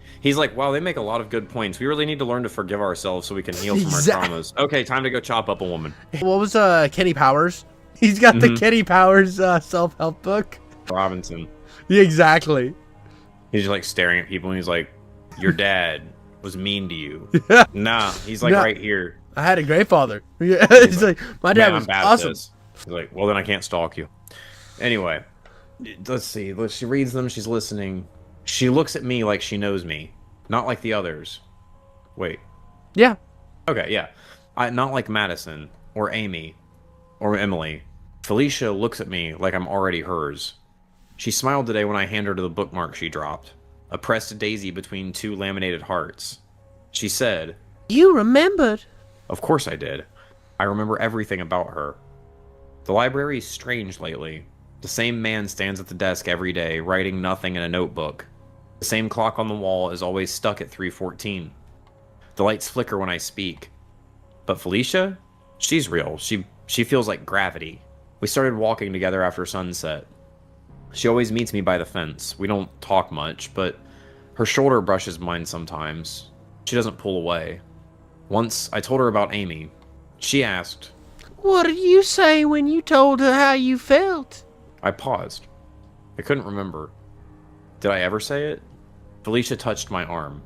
wow, they make a lot of good points. We really need to learn to forgive ourselves so we can heal from our traumas. Okay, time to go chop up a woman. What was Kenny Powers? He's got the Kenny Powers self-help book. Robinson. Yeah, exactly. He's just like staring at people and he's like, your dad was mean to you. Nah, he's like right here. I had a great father. Yeah, he's like, my dad was awesome. He's like, well, then I can't stalk you. Anyway, let's see. She reads them. She's listening. She looks at me like she knows me. Not like the others. Wait. Yeah. Okay, yeah. Not like Madison or Amy or Emily. Felicia looks at me like I'm already hers. She smiled today when I handed her the bookmark she dropped. A pressed daisy between 2 laminated hearts. She said, You remembered. Of course I did. I remember everything about her. The library is strange lately. The same man stands at the desk every day, writing nothing in a notebook. The same clock on the wall is always stuck at 3:14. The lights flicker when I speak. But Felicia? She's real. She feels like gravity. We started walking together after sunset. She always meets me by the fence. We don't talk much, but her shoulder brushes mine sometimes. She doesn't pull away. Once, I told her about Amy. She asked, What did you say when you told her how you felt? I paused. I couldn't remember. Did I ever say it? Felicia touched my arm.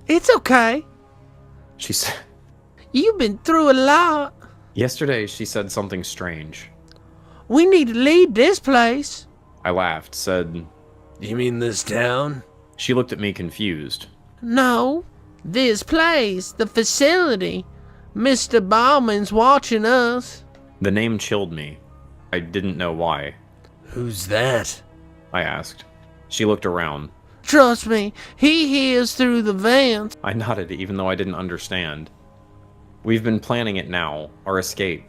It's okay. She said, You've been through a lot. yesterday she said something strange. We need to leave this place. I laughed, said, You mean this town? she looked at me confused. No, this place, the facility. Mr. Bauman's watching us. The name chilled me. I didn't know why. Who's that? I asked. She looked around. Trust me, he hears through the vents. I nodded even though I didn't understand. We've been planning it now, our escape.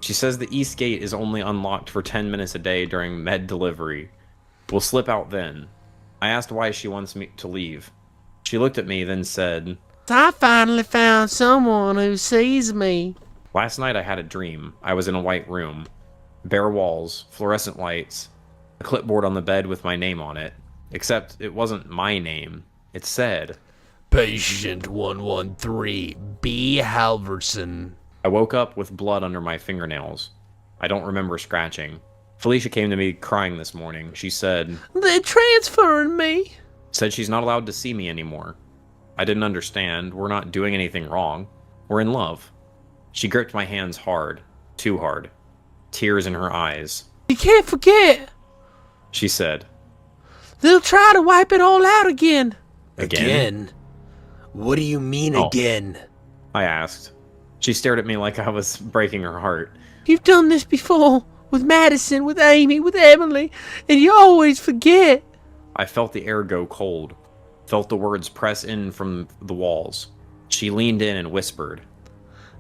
She says the east gate is only unlocked for 10 minutes a day during med delivery. We'll slip out then. I asked why she wants me to leave. She looked at me, then said, I finally found someone who sees me. last night I had a dream. I was in a white room. Bare walls, fluorescent lights, a clipboard on the bed with my name on it. Except it wasn't my name. It said, Patient 113, B. Halverson. I woke up with blood under my fingernails. I don't remember scratching. Felicia came to me crying this morning. She said They're transferring me. she's not allowed to see me anymore. I didn't understand. We're not doing anything wrong. We're in love. She gripped my hands hard. Too hard. Tears in her eyes. You can't forget. She said, They'll try to wipe it all out again. Again? What do you mean Oh. again? I asked. She stared at me like I was breaking her heart. You've done this before. With Madison, with Amy, with Emily. And you always forget. I felt the air go cold. Felt the words press in from the walls. She leaned in and whispered.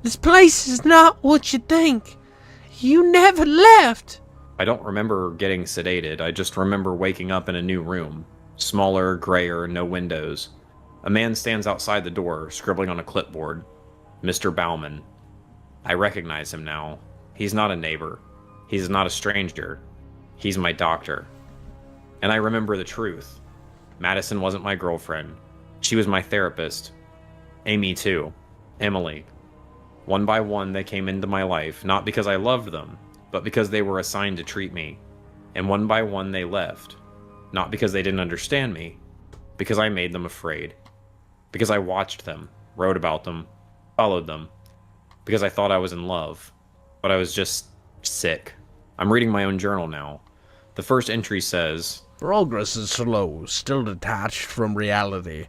This place is not what you think. You never left. I don't remember getting sedated. I just remember waking up in a new room. Smaller, grayer, no windows. A man stands outside the door, scribbling on a clipboard. Mr. Bauman. I recognize him now. He's not a neighbor. He's not a stranger. He's my doctor. And I remember the truth. Madison wasn't my girlfriend. She was my therapist. Amy too. Emily. One by one they came into my life, not because I loved them, but because they were assigned to treat me. And one by one they left. Not because they didn't understand me, because I made them afraid. Because I watched them, wrote about them, followed them. Because I thought I was in love, but I was just sick. I'm reading my own journal now. The first entry says, Progress is slow, still detached from reality.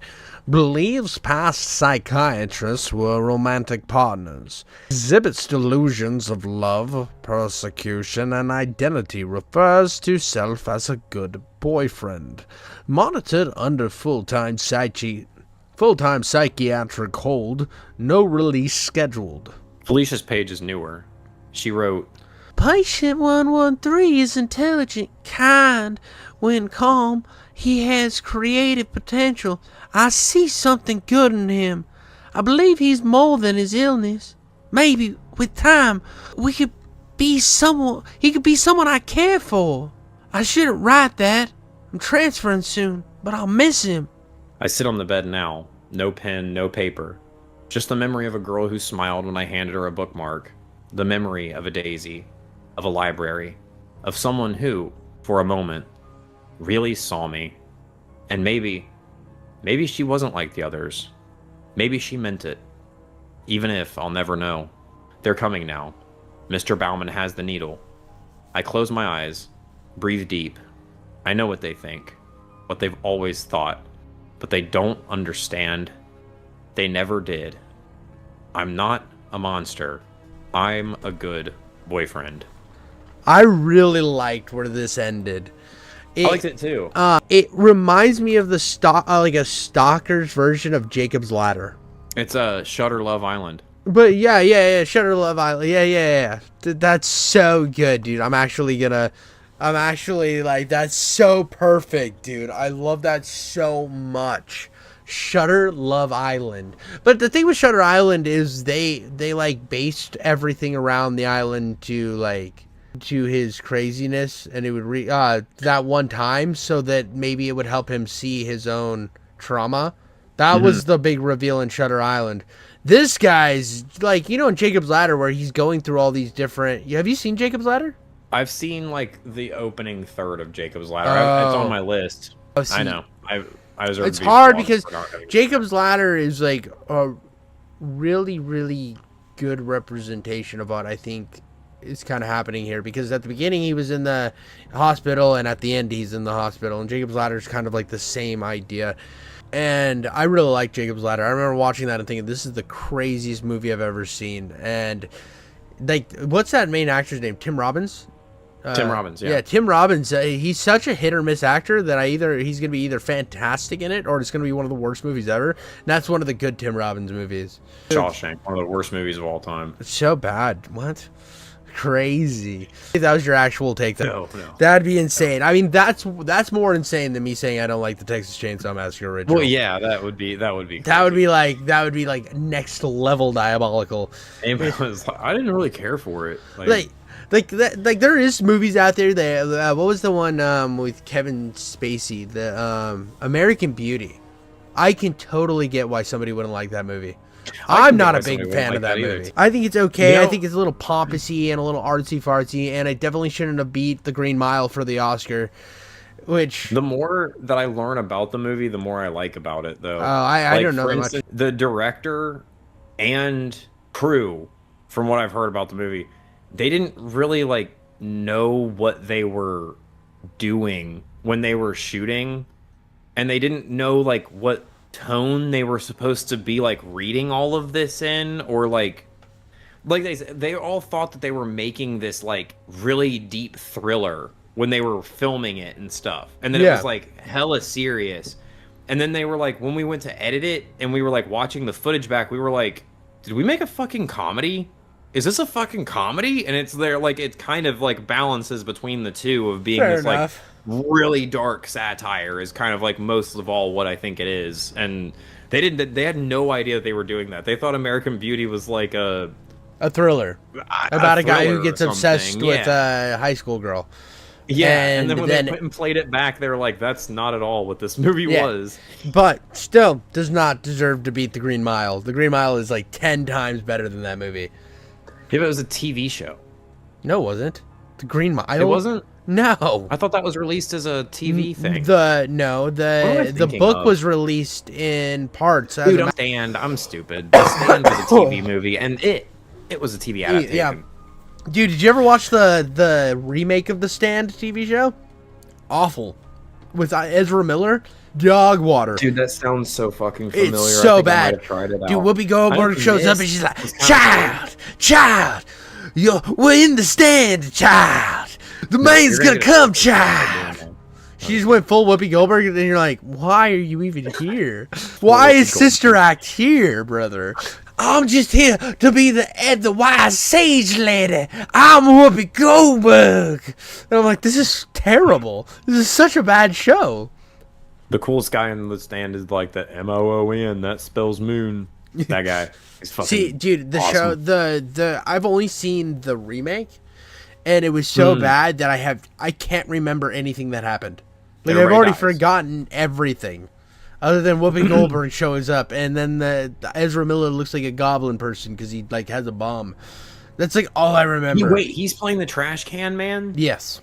Believes past psychiatrists were romantic partners. Exhibits delusions of love, persecution, and identity. Refers to self as a good boyfriend. Monitored under full-time psychiatric hold. No release scheduled. Felicia's page is newer. She wrote, Patient 113 is intelligent, kind. When calm, he has creative potential. I see something good in him. I believe he's more than his illness. Maybe, with time, he could be someone I care for. I shouldn't write that. I'm transferring soon, but I'll miss him. I sit on the bed now. No pen, no paper. Just the memory of a girl who smiled when I handed her a bookmark. The memory of a daisy. Of a library. Of someone who, for a moment, really saw me. And maybe she wasn't like the others. Maybe she meant it. Even if, I'll never know. They're coming now. Mr. Bauman has the needle. I close my eyes, breathe deep. I know what they think, what they've always thought, but they don't understand. They never did. I'm not a monster. I'm a good boyfriend. I really liked where this ended. I liked it too. It reminds me of the like a stalker's version of Jacob's Ladder. It's a Shutter Love Island. But yeah, Shutter Love Island. Yeah. That's so good, dude. I'm actually like, that's so perfect, dude. I love that so much. Shutter Love Island. But the thing with Shutter Island is they like based everything around the island to his craziness, and it would that one time, so that maybe it would help him see his own trauma. That was the big reveal in Shutter Island. This guy's like, in Jacob's Ladder where he's going through all these different. Have you seen Jacob's Ladder? I've seen like the opening third of Jacob's Ladder. It's on my list. I know. I was. It's hard because Jacob's Ladder is like a really, really good representation of what I think is kind of happening here. Because at the beginning he was in the hospital, and at the end he's in the hospital. And Jacob's Ladder is kind of like the same idea. And I really like Jacob's Ladder. I remember watching that and thinking, this is the craziest movie I've ever seen. And like, what's that main actor's name? Tim Robbins? Tim Robbins, yeah. Yeah, Tim Robbins. He's such a hit or miss actor that he's going to be either fantastic in it or it's going to be one of the worst movies ever. And that's one of the good Tim Robbins movies. Shawshank, one of the worst movies of all time. It's so bad. What? Crazy. If that was your actual take, though. No. That'd be insane. I mean, that's more insane than me saying I don't like the Texas Chainsaw Massacre original. Well, yeah, that would be crazy. That would be like next level diabolical. I didn't really care for it. Like there is movies out there that what was the one with Kevin Spacey, the American Beauty. I can totally get why somebody wouldn't like that movie. I'm not a big fan of that movie. I think it's okay. I think it's a little pompousy and a little artsy fartsy, and I definitely shouldn't have beat The Green Mile for the Oscar. Which the more that I learn about the movie, the more I like about it, though. I don't know for that instance, much. The director and crew, from what I've heard about the movie, they didn't really know what they were doing when they were shooting, and they didn't know what tone they were supposed to be reading all of this in, or they all thought that they were making this really deep thriller when they were filming it and stuff, and then it was hella serious. And then they were when we went to edit it and we were watching the footage back, we were did we make a fucking comedy? Is this a fucking comedy? And it's there it kind of balances between the two of being Fair this enough. Really dark satire is kind of most of all what I think it is. And they had no idea that they were doing that. They thought American Beauty was a thriller about a guy who gets obsessed with a high school girl. Yeah, and then when they played it back, they were that's not at all what this movie was. But still does not deserve to beat The Green Mile. The Green Mile is 10 times better than that movie. If it was a TV show. No, it wasn't. The Green Mile. It wasn't? No. I thought that was released as a TV thing. The book was released in parts. Dude, I'm stupid. The Stand was a TV movie, and it was a TV adaptation. Yeah. Dude, did you ever watch the remake of The Stand TV show? Awful. With Ezra Miller? Dog water. Dude, that sounds so fucking familiar. It's so bad. I might have tried it out. Dude, Whoopi Goldberg shows up and she's like, child, we're in the stand, child. The man's gonna come, child. She just went full Whoopi Goldberg, and then you're like, why are you even here? Why is Sister Act here, brother? I'm just here to be the wise sage lady. I'm Whoopi Goldberg. And I'm like, this is terrible. This is such a bad show. The coolest guy in the Stand is the MOON. That spells moon. That guy. He's fucking See, dude, the awesome. show, I've only seen the remake, and it was so bad that I can't remember anything that happened. I've already forgotten everything, other than Whoopi Goldberg shows up, and then the Ezra Miller looks like a goblin person because he has a bomb. That's all I remember. Wait, he's playing the trash can man? Yes.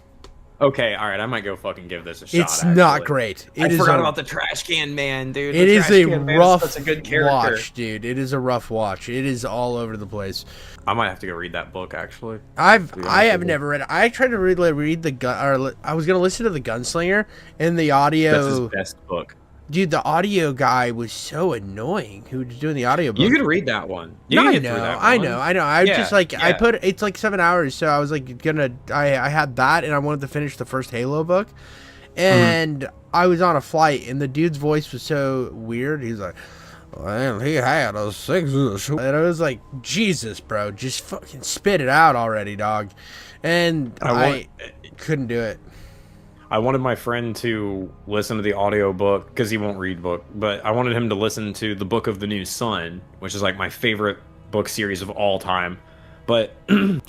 Okay, all right, I might go fucking give this a shot. It's not great. I forgot about the trash can man, dude. It is a rough such a good character. watch, dude. It is a rough watch. It is all over the place. I might have to go read that book, actually. I have never read it. I tried to read the gun, or I was gonna listen to the Gunslinger, and the audio. That's his best book. Dude, the audio guy was so annoying. Who was doing the audio book? You could read that one. I know. I put it's 7 hours, so I was I had that, and I wanted to finish the first Halo book, and I was on a flight, and the dude's voice was so weird. He's like, well, he had a six, and I was like, Jesus, bro, just fucking spit it out already, dog. And I couldn't do it. I wanted my friend to listen to the audio book because he won't read book, but I wanted him to listen to the Book of the New Sun, which is my favorite book series of all time. But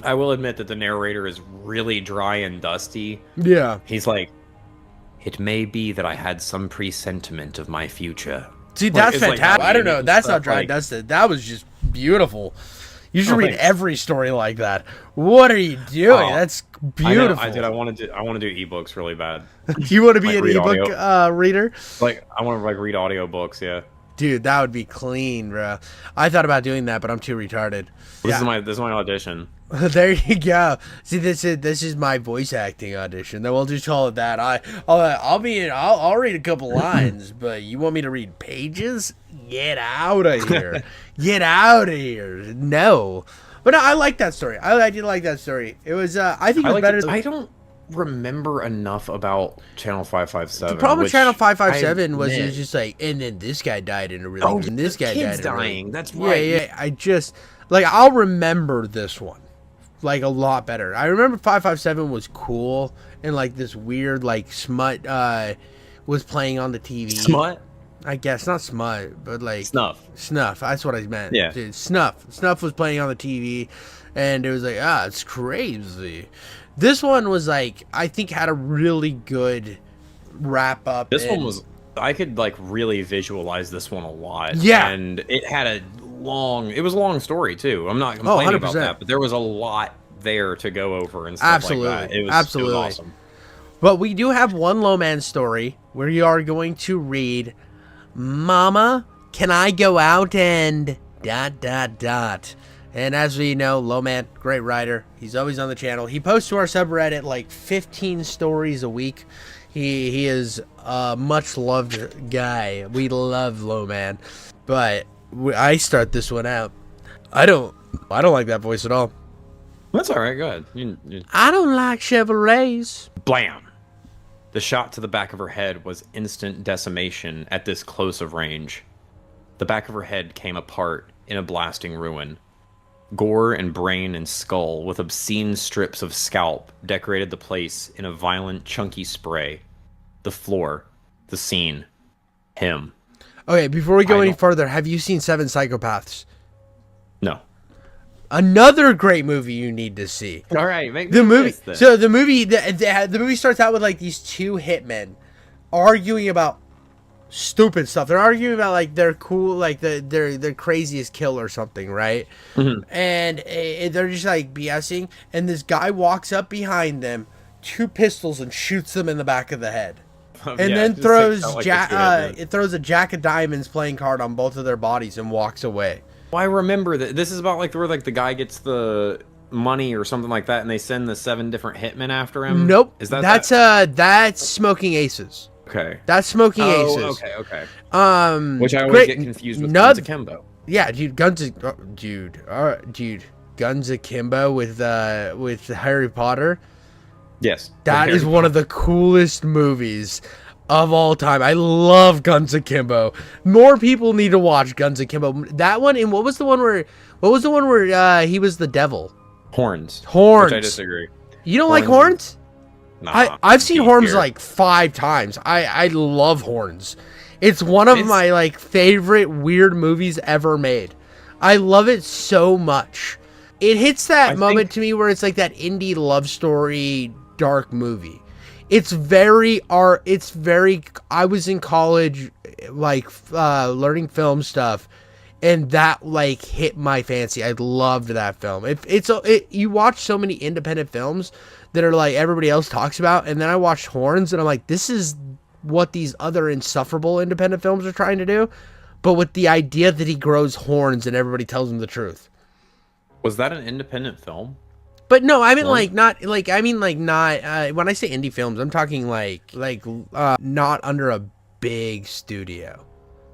I will admit that the narrator is really dry and dusty. Yeah. He's like, it may be that I had some presentiment of my future, Dude, Like, that's it's like fantastic. I don't know. Halloween That's and not stuff, dry like- dusted. That was just beautiful. You should Oh, read thanks. every story like that. What are you doing? Oh, That's I know, beautiful. I did. I want to do ebooks really bad. You want to be Like, an read ebook reader? Like I want to like read audiobooks. Yeah. Dude, that would be clean, bro. I thought about doing that, but I'm too retarded. This is my audition. There you go. See, this is my voice acting audition. Then we'll just call it that. I'll read a couple lines, but you want me to read pages? Get out of here! Get out of here! No, but no, I like that story. I did like that story. It was I think it was better. I don't remember enough about Channel 557. The problem with which Channel 557 was I it was admit- just like, and then this guy died in a really, Oh, and this the guy kid's died in a really- dying. That's Yeah, right. yeah. I just like I'll remember this one like a lot better. I remember 557 was cool and like this weird like smut was playing on the TV. Smut? I guess not smut, but like Snuff. Snuff. That's what I meant. Yeah. Dude, Snuff was playing on the TV, and it was like, it's crazy. This one was like, I think had a really good wrap up. This one was, I could like really visualize this one a lot. Yeah. And it had it was a long story too. I'm not complaining about 100%. that, but there was a lot there to go over and stuff like that. It was Absolutely. awesome. But we do have one low man story where you are going to read, Mama, can I go out and ... And as we know, Low Man, great writer. He's always on the channel. He posts to our subreddit like 15 stories a week. He is a much loved guy. We love Low Man. But I start this one out. I don't like that voice at all. That's all right. Go ahead. I don't like Chevrolets. Blam! The shot to the back of her head was instant decimation at this close of range. The back of her head came apart in a blasting ruin. Gore and brain and skull with obscene strips of scalp decorated the place in a violent, chunky spray. The floor, the scene, him. Okay, before we go I any don't- further, have you seen Seven Psychopaths? No. Another great movie you need to see. All right, make The me movie. miss this. So the movie starts out with like these two hitmen arguing about stupid stuff. They're arguing about like their cool, like their craziest kill or something, right? Mhm. And they're just like BSing, and this guy walks up behind them, two pistols, and shoots them in the back of the head. And Yeah, then just throws takes out, like, the two hitmen. it throws a Jack of Diamonds playing card on both of their bodies and walks away. Well, I remember that this is about like where like the guy gets the money or something like that, and they send the 7 different hitmen after him. Nope. Is that That's Smoking Aces. okay? That's Smoking Aces. Okay. Um, Which I always great- get confused with Nub- Guns Akimbo. Yeah, dude, Guns Akimbo with Harry Potter. Yes, That is one of the coolest movies of all time. I love Guns Akimbo. More people need to watch Guns Akimbo. That one, and what was the one where he was the devil? Horns. Horns. Which I disagree. You don't like Horns. Horns? Nah, I've seen deep Horns here. like 5 times. I love Horns. It's one of my like favorite weird movies ever made. I love it so much. It hits that moment to me where it's like that indie love story dark movie. It's very I was in college like learning film stuff, and that like hit my fancy. I loved that film. You watch so many independent films that are like everybody else talks about, and then I watched Horns and I'm like, this is what these other insufferable independent films are trying to do, but with the idea that he grows horns and everybody tells him the truth. Was that an independent film? But no, I mean Horns? not when I say indie films, I'm talking like not under a big studio.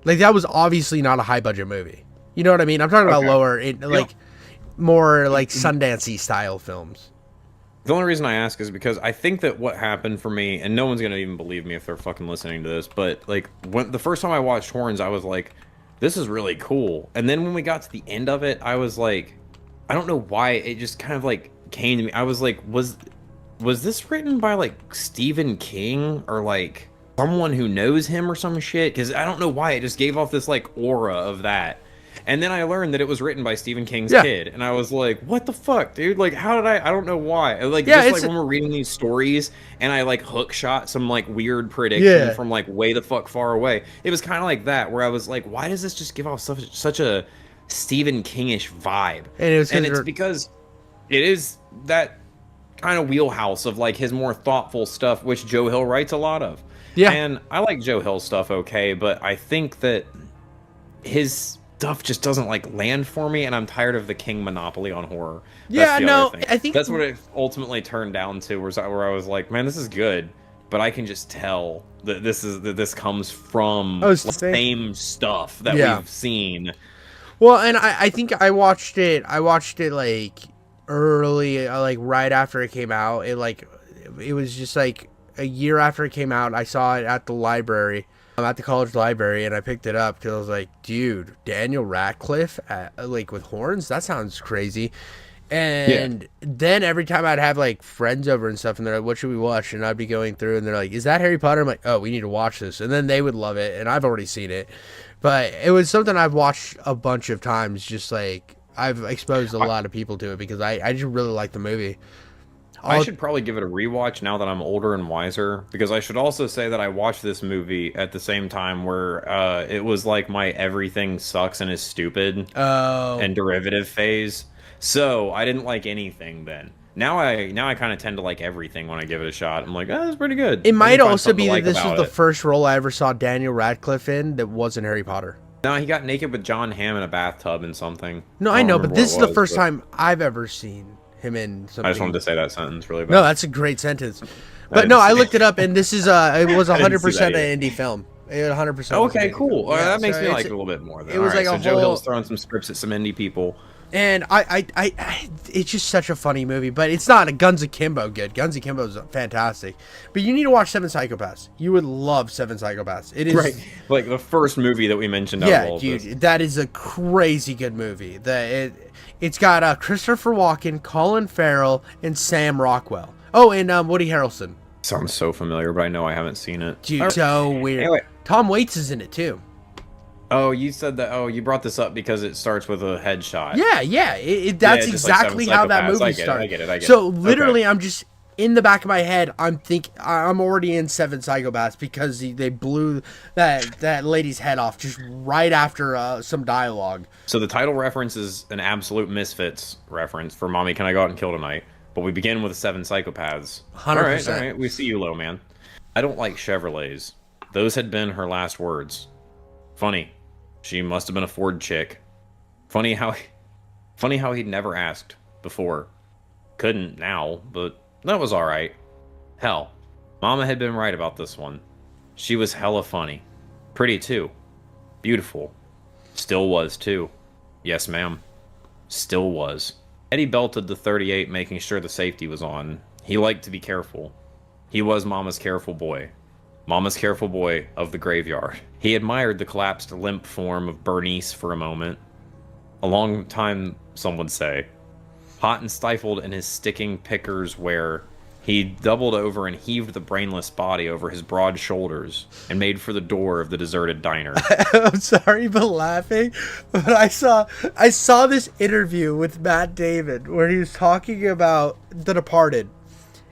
Like that was obviously not a high budget movie. You know what I mean? I'm talking about Okay. lower like more like Sundance-y style films. The only reason I ask is because I think that what happened for me, and no one's gonna even believe me if they're fucking listening to this, but like when the first time I watched Horns, I was like, this is really cool. And then when we got to the end of it, I was like, I don't know why, it just kind of like came to me. I was like, was this written by like Stephen King or like someone who knows him or some shit? Because I don't know why it just gave off this like aura of that. And then I learned that it was written by Stephen King's Yeah. kid, and I was like, "What the fuck, dude? Like, how did I don't know why. Like, Yeah, just like when we're reading these stories, and I like hook shot some like weird prediction Yeah. from like way the fuck far away. It was kind of like that, where I was like, why does this just give off such a Stephen Kingish vibe? And it's because it is that kind of wheelhouse of like his more thoughtful stuff, which Joe Hill writes a lot of. Yeah. And I like Joe Hill's stuff okay, but I think that his stuff just doesn't like land for me, and I'm tired of the King monopoly on horror. Yeah, no, I think that's what it ultimately turned down to, where I was like, man, this is good, but I can just tell that this comes from the same stuff that we've seen. Well, and I think I watched it like early, like right after it came out. It was just like a year after it came out. I saw it at the library. I'm at the college library, and I picked it up because I was like, dude, Daniel Radcliffe like with horns? That sounds crazy. And then every time I'd have like friends over and stuff, and they're like, what should we watch? And I'd be going through, and they're like, is that Harry Potter? I'm like, oh, we need to watch this. And then they would love it, and I've already seen it. But it was something I've watched a bunch of times, just like I've exposed a lot of people to it because I just really like the movie. I should probably give it a rewatch now that I'm older and wiser, because I should also say that I watched this movie at the same time where it was like my everything sucks and is stupid and derivative phase. So I didn't like anything then. Now I kind of tend to like everything when I give it a shot. I'm like, oh, that's pretty good. It might also be that this was the first role I ever saw Daniel Radcliffe in that wasn't Harry Potter. No, he got naked with John Hamm in a bathtub and something. No, I know, but this is the first time I've ever seen him in something. I just wanted to say that sentence really bad. No, that's a great sentence. But no, I looked it up, and this is it was 100% an indie film. It 100%. Okay, cool. That makes me like it a little bit more. Then. It was like so a Joe whole... Hill's throwing some scripts at some indie people. And I it's just such a funny movie, but it's not a Guns Akimbo good. Guns Akimbo is fantastic, but you need to watch Seven Psychopaths. You would love Seven Psychopaths. It is right, like the first movie that we mentioned. Yeah, dude, that is a crazy good movie. It's got Christopher Walken, Colin Farrell, and Sam Rockwell. Oh, and Woody Harrelson. Sounds so familiar, but I know I haven't seen it. Dude, so weird. Anyway. Tom Waits is in it too. Oh, you said that. Oh, you brought this up because it starts with a headshot. Yeah. That's exactly how that movie started. I get it. So literally, I'm just in the back of my head. I'm already in Seven Psychopaths because they blew that lady's head off just right after some dialogue. So the title reference is an absolute Misfits reference for "Mommy, Can I Go Out and Kill Tonight?" But we begin with Seven Psychopaths. 100%. All right. We see you, low man. I don't like Chevrolets. Those had been her last words. Funny. She must have been a Ford chick. Funny how he'd never asked before. Couldn't now, but that was alright. Hell, Mama had been right about this one. She was hella funny. Pretty too. Beautiful. Still was too. Yes, ma'am. Still was. Eddie belted the 38, making sure the safety was on. He liked to be careful. He was Mama's careful boy. Mama's careful boy of the graveyard. He admired the collapsed limp form of Bernice for a moment. A long time, some would say. Hot and stifled in his sticking picker's wear, he doubled over and heaved the brainless body over his broad shoulders and made for the door of the deserted diner. I'm sorry for laughing, but I saw this interview with Matt Damon where he was talking about The Departed.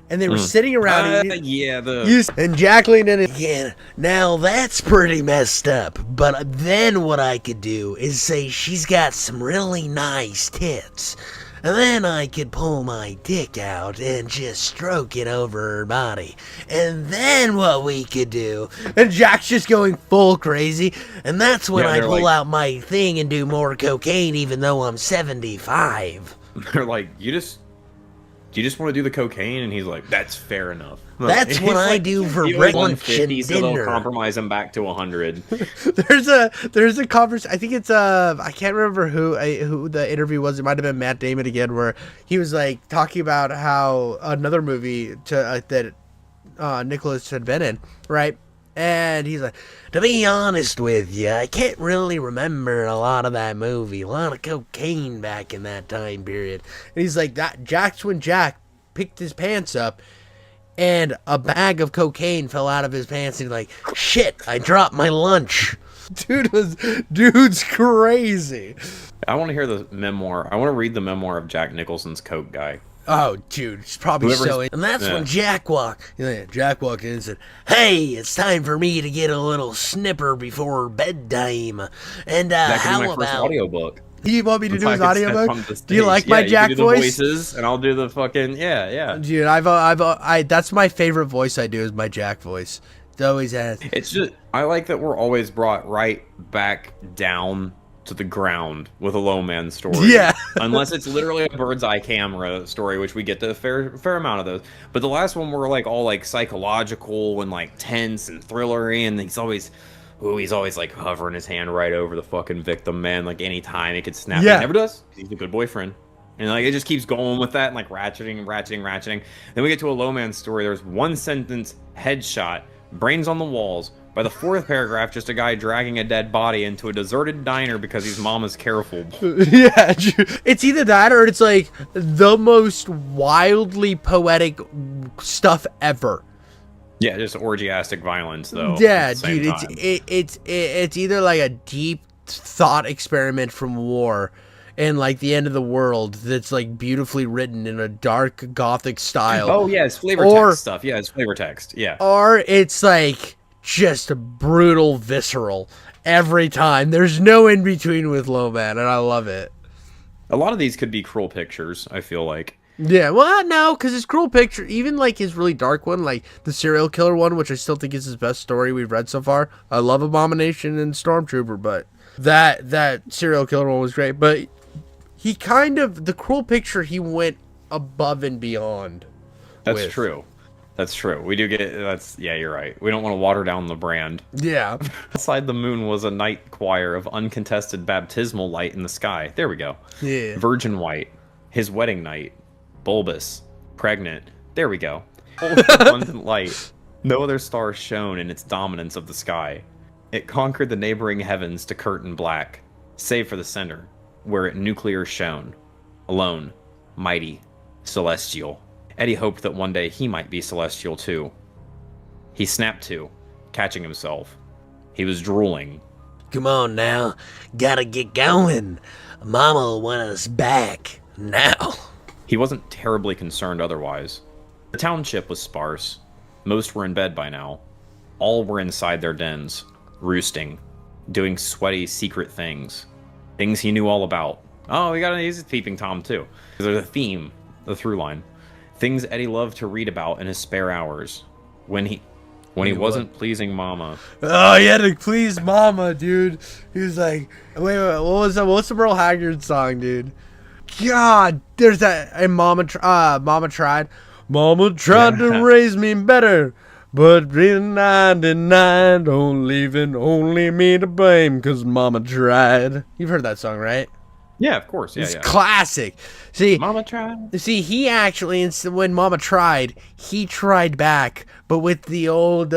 And they were sitting around. And Jacqueline and again. Now that's pretty messed up. But then what I could do is say she's got some really nice tits. And then I could pull my dick out and just stroke it over her body. And then what we could do. And Jack's just going full crazy. And that's when I pull out my thing and do more cocaine, even though I'm 75. They're like, you just want to do the cocaine? And he's like, that's fair enough. That's what I do for lunch and dinner. So they'll compromise him back to 100. There's a conversation. I think it's I can't remember who the interview was. It might have been Matt Damon again, where he was like talking about how another movie that Nicholas had been in, right? And he's like, to be honest with you, I can't really remember a lot of that movie. A lot of cocaine back in that time period. And he's like, Jack's when Jack picked his pants up and a bag of cocaine fell out of his pants. And he's like, shit, I dropped my lunch. Dude's crazy. I want to hear the memoir. I want to read the memoir of Jack Nicholson's coke guy. Oh, dude, it's probably Whoever's- so. And that's when Jack walked in and said, "Hey, it's time for me to get a little snipper before bedtime." And That could how be my first about? audiobook. You want me to do I his could step audiobook? on the Do you stage. like my you Jack can do voice? the voices, and I'll do the fucking yeah. Dude, I that's my favorite voice I do is my Jack voice. It always has. It's just I like that we're always brought right back down to the ground with a low man story. Yeah. Unless it's literally a bird's eye camera story, which we get to a fair amount of those. But the last one were like all like psychological and like tense and thrillery, and he's always like hovering his hand right over the fucking victim, man. Like anytime it could snap. Yeah. He never does. He's a good boyfriend. And like it just keeps going with that and like ratcheting. Then we get to a low man story. There's one sentence headshot, brains on the walls. By the fourth paragraph, just a guy dragging a dead body into a deserted diner because his mama's careful. Yeah, it's either that or it's like the most wildly poetic stuff ever. Yeah, just orgiastic violence though. Yeah, at the same dude, time. it's either like a deep thought experiment from war and like the end of the world that's like beautifully written in a dark gothic style. Oh yeah, it's flavor Or- text stuff. Yeah, it's flavor text. Yeah. Or it's like just brutal, visceral every time. There's no in between with Low Man, and I love it. A lot of these could be cruel pictures, I feel like. Yeah, well, no, because his cruel picture, even like his really dark one, like the serial killer one, which I still think is his best story we've read so far. I love Abomination and Stormtrooper, but that serial killer one was great. But he kind of, the cruel picture, he went above and beyond. That's with. true. That's true. We do get yeah, you're right. We don't want to water down the brand. Yeah. Outside the moon was a night choir of uncontested baptismal light in the sky. There we go. Yeah. Virgin white. His wedding night. Bulbous. Pregnant. There we go. Full of abundant light. No other star shone in its dominance of the sky. It conquered the neighboring heavens to curtain black, save for the center, where it nuclear shone. Alone. Mighty. Celestial. Eddie hoped that one day he might be celestial too. He snapped to, catching himself. He was drooling. Come on now, gotta get going. Mama want us back now. He wasn't terribly concerned otherwise. The township was sparse. Most were in bed by now. All were inside their dens, roosting, doing sweaty secret things. Things he knew all about. Oh, we got to use his peeping Tom too. There's a theme, the through line. Things Eddie loved to read about in his spare hours. When he wasn't pleasing Mama. Oh, he had to please Mama, dude. He was like, wait, what's the Merle Haggard song, dude? God, there's that, and Mama tried. Mama tried to raise me better, but denied, leaving only me to blame, cause Mama tried. You've heard that song, right? Yeah, of course. Yeah, It's yeah. classic. See, Mama tried. See, he actually, when Mama tried, he tried back, but with the old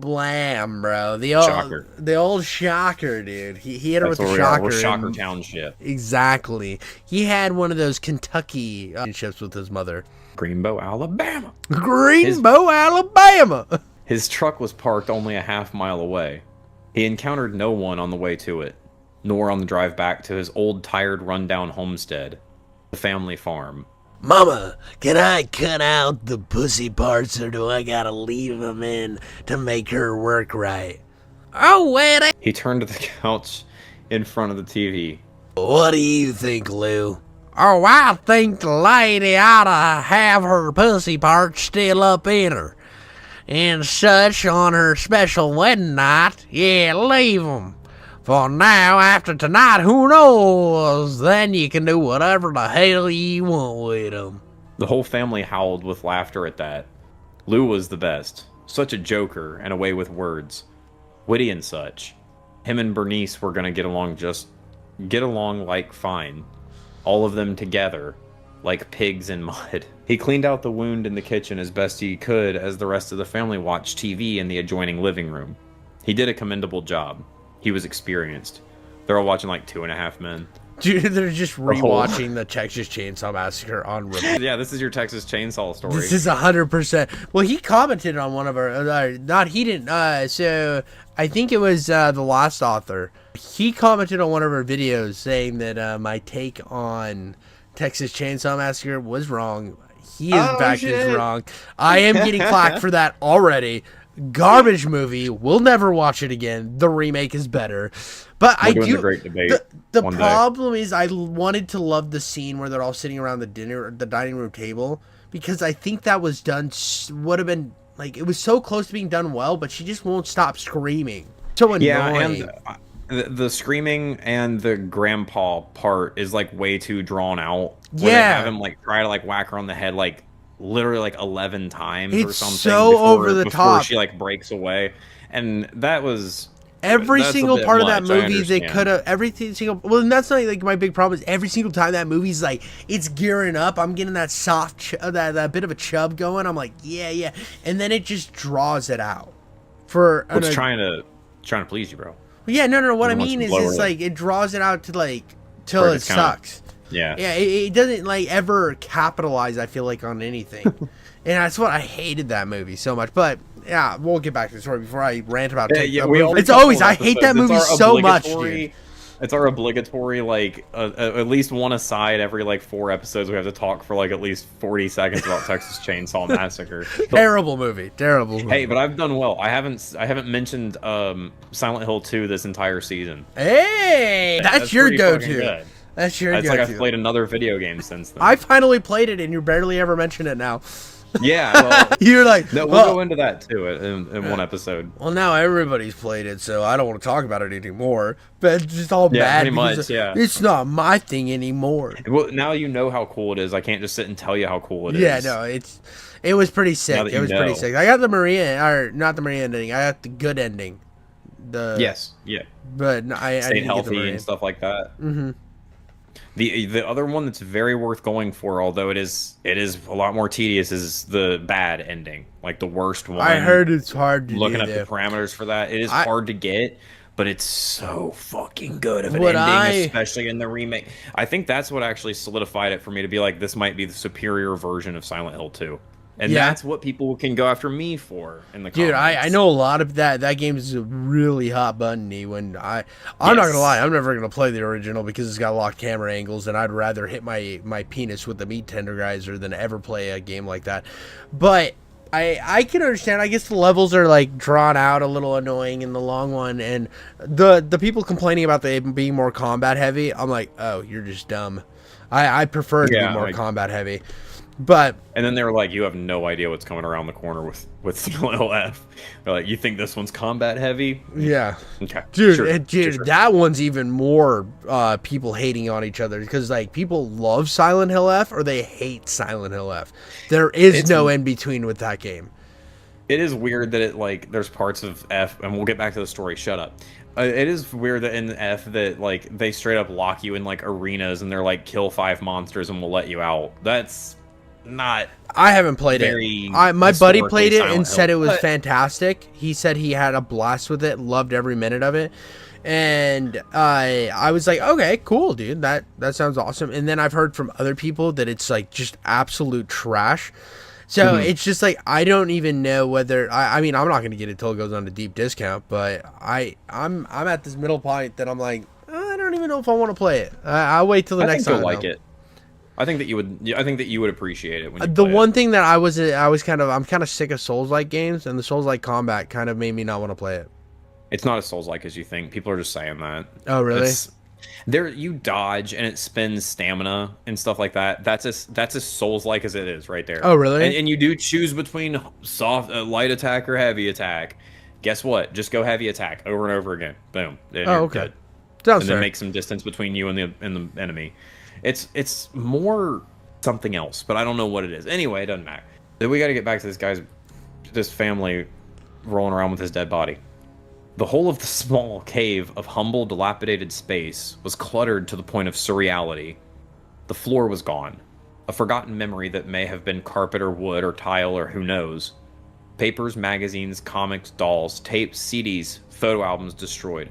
blam, bro. Shocker. The old shocker, dude. He hit her with the shocker. We're Shocker and- Township. Exactly. He had one of those Kentucky relationships with his mother. Greenbow, Alabama. Greenbow, Alabama. His truck was parked only a half-mile away. He encountered no one on the way to it, nor on the drive back to his old, tired, run-down homestead, the family farm. Mama, can I cut out the pussy parts or do I gotta leave them in to make her work right? Oh, wait, He turned to the couch in front of the TV. what do you think, Lou? Oh, I think the lady ought to have her pussy parts still up in her. And such on her special wedding night. Yeah, leave 'em. For now, after tonight, who knows? Then you can do whatever the hell you want with 'em. The whole family howled with laughter at that. Lou was the best. Such a joker and a way with words. Witty and such. Him and Bernice were gonna get along like fine. All of them together, like pigs in mud. He cleaned out the wound in the kitchen as best he could as the rest of the family watched TV in the adjoining living room. He did a commendable job. He was experienced. They're all watching like 2.5 Men. Dude, they're just whole- rewatching the Texas Chainsaw Massacre on repeat. Yeah, this is your Texas Chainsaw story. This is 100%. Well, he commented on one of our, not he didn't. So I think it was the last author. He commented on one of our videos saying that my take on Texas Chainsaw Massacre was wrong. He in fact is wrong. I am getting flack for that already. Garbage movie. We'll never watch it again. The remake is better. But We're I doing do. the great debate The one day. problem is, I wanted to love the scene where they're all sitting around the dining room table, because I think that was done. Would have been like, it was so close to being done well, but she just won't stop screaming. So annoying. Yeah, and the screaming and the grandpa part is like way too drawn out. Where they Yeah. have him like try to like whack her on the head like literally like 11 times or It's something. so over the before top. she like breaks away, and that was. Every That's a single bit part of that much, I movie, they understand. could have everything single. Well, and that's not like my big problem. Is every single time that movie's like, it's gearing up. I'm getting that soft, that bit of a chub going. I'm like, yeah, and then it just draws it out. For It's trying to please you, bro. yeah, no. What I It wants mean to is, blow it's her like it draws it out to like till Where it it's kinda- sucks. Yeah. Yeah, it doesn't like ever capitalize, I feel like, on anything. And that's what I hated that movie so much. But yeah, we'll get back to the story before I rant about it. It's always, I hate that movie so much, dude. It's our obligatory, like, at least one aside every, like, 4 episodes. We have to talk for, like, at least 40 seconds about Texas Chainsaw Massacre. Terrible movie. Hey, but I've done well. I haven't mentioned Silent Hill 2 this entire season. Hey, that's your pretty fucking go-to. good. That's your It's go-to. like I've played another video game since then. I finally played it, and you barely ever mention it now. Yeah, well, You're like, no, we'll go into that too in one episode. well, now everybody's played it, so I don't want to talk about it anymore. But it's just all Yeah, bad. pretty much, because yeah. It's not my thing anymore. Well, now you know how cool it is. I can't just sit and tell you how cool it is. Yeah, no, it was pretty sick. Now that It was pretty you know. sick. I got the Maria, or not the Maria ending. I got the good ending. Yes. Yeah. But no, I Staying didn't get the healthy Maria. and stuff like that. Mm-hmm. The other one that's very worth going for, although it is a lot more tedious, is the bad ending, like the worst one. I heard it's hard to looking do. up the parameters for that. It is hard to get, but it's so fucking good of an What ending, especially in the remake. I think that's what actually solidified it for me to be like, this might be the superior version of Silent Hill 2. And Yeah. that's what people can go after me for in the Dude, comments. I know a lot of that. That game is really hot buttony. When I'm not gonna lie, I'm never gonna play the original because it's got locked camera angles, and I'd rather hit my penis with the meat tenderizer than ever play a game like that. But I can understand. I guess the levels are like drawn out, a little annoying in the long one, and the people complaining about them being more combat heavy, I'm like, oh, you're just dumb. I prefer it to be more combat heavy. But and then they were like, "You have no idea what's coming around the corner with Silent Hill F." They're like, "You think this one's combat heavy?" yeah, Okay, dude, sure. that one's even more people hating on each other, because like people love Silent Hill F or they hate Silent Hill F. There is no in between with that game. It is weird that it like there's parts of F, and we'll get back to the story. Shut up. It is weird that in F that like they straight up lock you in like arenas and they're like, kill 5 monsters and we'll let you out. That's not. I haven't played it. My buddy played it and said it was fantastic. He said he had a blast with it, loved every minute of it. And I was like, okay, cool, dude. That sounds awesome. And then I've heard from other people that it's like just absolute trash. So it's just like, I don't even know whether I mean, I'm not going to get it till it goes on a deep discount, but I'm at this middle point that I'm like, I don't even know if I want to play it. I'll wait till the next time. I think you'll like it. I think that you would. I think that you would appreciate it when you the play one it. thing that I'm kind of sick of Souls-like games, and the Souls-like combat kind of made me not want to play it. It's not as Souls-like as you think. People are just saying that. Oh, really? You dodge and it spends stamina and stuff like that. That's as Souls-like as it is, right there. Oh, really? And you do choose between light attack or heavy attack. Guess what? Just go heavy attack over and over again. Boom. And Oh, you're okay. good. Sounds And fair. then make some distance between you and the enemy. It's more something else, but I don't know what it is. Anyway, it doesn't matter. We got to get back to this family rolling around with his dead body. The whole of the small cave of humble, dilapidated space was cluttered to the point of surreality. The floor was gone. A forgotten memory that may have been carpet or wood or tile or who knows. Papers, magazines, comics, dolls, tapes, CDs, photo albums destroyed.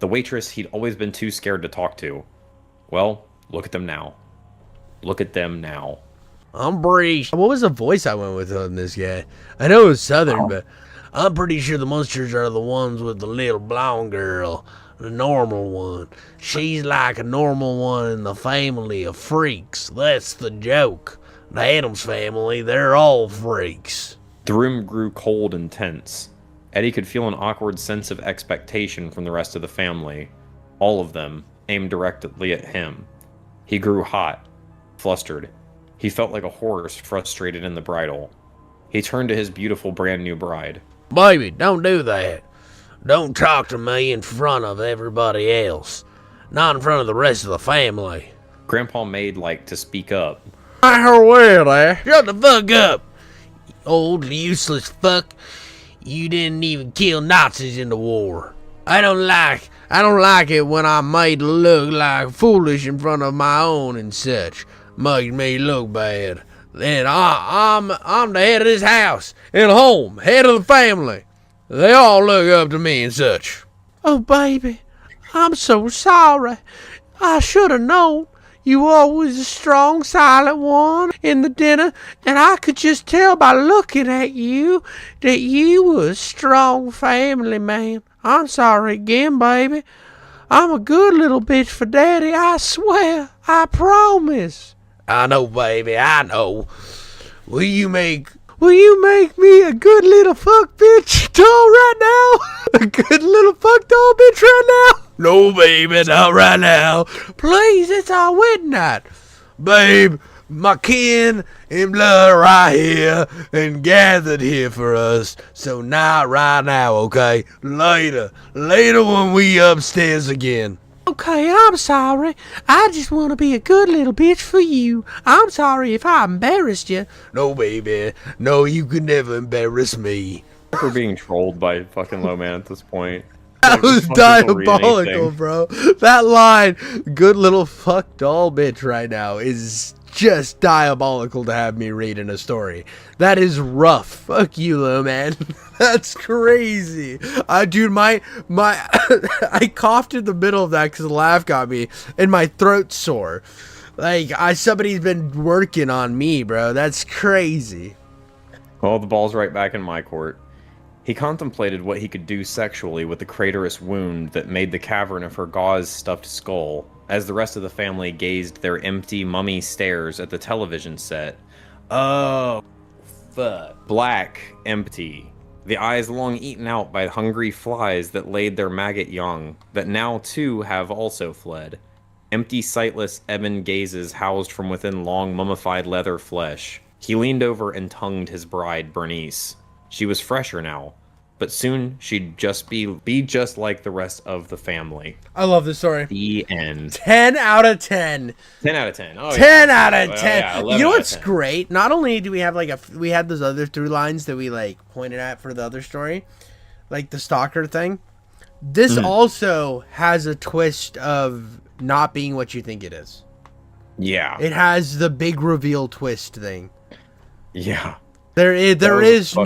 The waitress he'd always been too scared to talk to. Well, look at them now. Look at them now. I'm pretty. What was the voice I went with on this guy? I know it was Southern, but I'm pretty sure the monsters are the ones with the little blonde girl, the normal one. She's like a normal one in the family of freaks. That's the joke. The Addams family, they're all freaks. The room grew cold and tense. Eddie could feel an awkward sense of expectation from the rest of the family. All of them aimed directly at him. He grew hot, flustered. He felt like a horse frustrated in the bridle. He turned to his beautiful brand new bride. Baby, don't do that. Don't talk to me in front of everybody else. Not in front of the rest of the family. Grandpa made like to speak up. I heard well there. Shut the fuck up. Old useless fuck. You didn't even kill Nazis in the war. I don't like it when I'm made to look like foolish in front of my own and such. Makes me look bad. Then I'm the head of this house and home, head of the family. They all look up to me and such. Oh, baby, I'm so sorry. I should have known. You were always a strong, silent one in the dinner, and I could just tell by looking at you that you were a strong family man. I'm sorry again, baby. I'm a good little bitch for Daddy, I swear. I promise. I know, baby, I know. Will you make me a good little fuck bitch doll right now? A good little fuck doll bitch right now? No, baby, not right now. Please, it's our wedding night. Babe, my kin and blood are right here and gathered here for us. So not right now, okay? Later when we upstairs again. Okay, I'm sorry. I just want to be a good little bitch for you. I'm sorry if I embarrassed you. No, baby. No, you could never embarrass me. We're being trolled by fucking Low Man at this point. That was diabolical, bro. That line, good little fuck doll bitch right now, is just diabolical to have me read in a story. That is rough. Fuck you, Low Man. That's crazy. Dude, my I coughed in the middle of that because the laugh got me, and my throat's sore. Like, somebody's been working on me, bro. That's crazy. Well, the ball's right back in my court. He contemplated what he could do sexually with the craterous wound that made the cavern of her gauze-stuffed skull, as the rest of the family gazed their empty mummy stares at the television set. Oh, fuck. Black, empty. The eyes long eaten out by hungry flies that laid their maggot young, that now too have also fled. Empty, sightless, ebon gazes housed from within long mummified leather flesh. He leaned over and tongued his bride, Bernice. She was fresher now, but soon she'd just be just like the rest of the family. I love this story. The end. 10 out of 10. 10 out of 10. Oh, 10 out of 10. Yeah, You know what's great? Not only do we have we had those other through lines that we pointed at for the other story, like the stalker thing. This also has a twist of not being what you think it is. Yeah. It has the big reveal twist thing. Yeah. There is no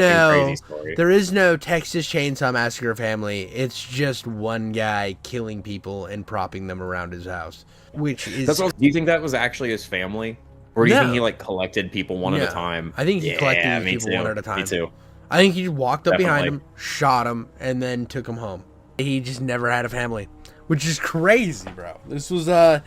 Texas Chainsaw Massacre family. It's just one guy killing people and propping them around his house, which is. Do you think that was actually his family, or do you think he collected people one at a time? I think he collected people one at a time. Me too. I think he walked up behind him, shot him, and then took him home. He just never had a family, which is crazy, bro. This was an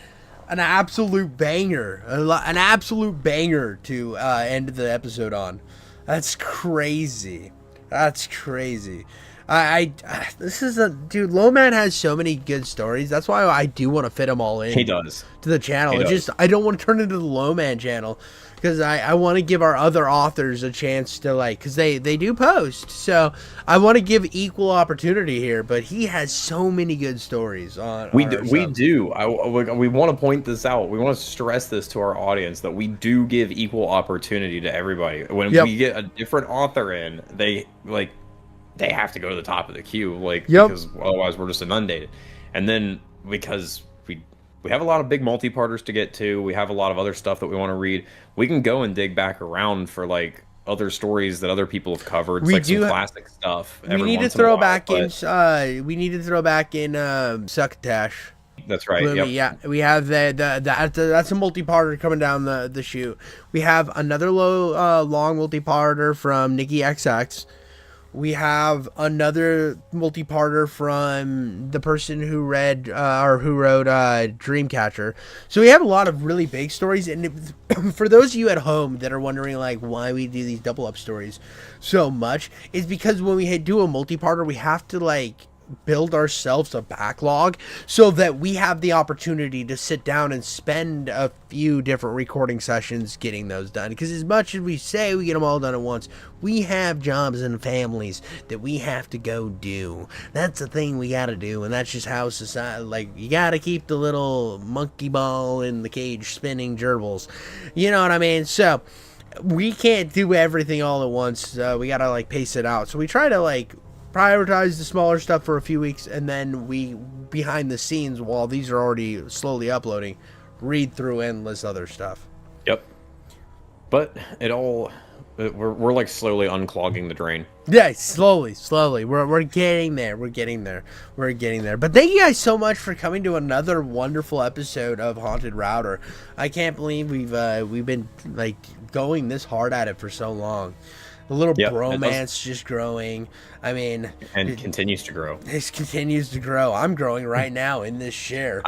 absolute banger, an absolute banger to end the episode on. That's crazy. That's crazy. This is dude. Low Man has so many good stories. That's why I do want to fit them all in. He does to the channel. I don't want to turn into the Low Man channel because I want to give our other authors a chance to because they do post. So I want to give equal opportunity here. But he has so many good stories on. We do. We want to point this out. We want to stress this to our audience that we do give equal opportunity to everybody. When we get a different author in, they have to go to the top of the queue, because otherwise we're just inundated. And then because we have a lot of big multi-parters to get to, we have a lot of other stuff that we want to read. We can go and dig back around for other stories that other people have covered. It's We like do some ha- classic stuff. We Every need to once in a throw while, back in. but We need to throw back in Succotash. that's right. Gloomy, Yep. yeah. We have that's a multi-parter coming down the chute. We have another long multi-parter from Nikki XX. We have another multi-parter from the person who read or who wrote Dreamcatcher. So we have a lot of really big stories, and for those of you at home that are wondering like why we do these double up stories so much, is because when we do a multi-parter, we have to like build ourselves a backlog so that we have the opportunity to sit down and spend a few different recording sessions getting those done, because as much as we say we get them all done at once, we have jobs and families that we have to go do. That's the thing we gotta do, and that's just how society, like, you gotta keep the little monkey ball in the cage spinning gerbils, you know what I mean? So we can't do everything all at once. We gotta like pace it out, so we try to like prioritize the smaller stuff for a few weeks, and then we, behind the scenes, while these are already slowly uploading, read through endless other stuff. Yep. But we're like slowly unclogging the drain. Yeah, slowly. We're getting there. We're getting there. But thank you guys so much for coming to another wonderful episode of Haunted Router. I can't believe we've been like going this hard at it for so long. The little bromance just growing. I mean, and it continues to grow. This continues to grow. I'm growing right now in this chair,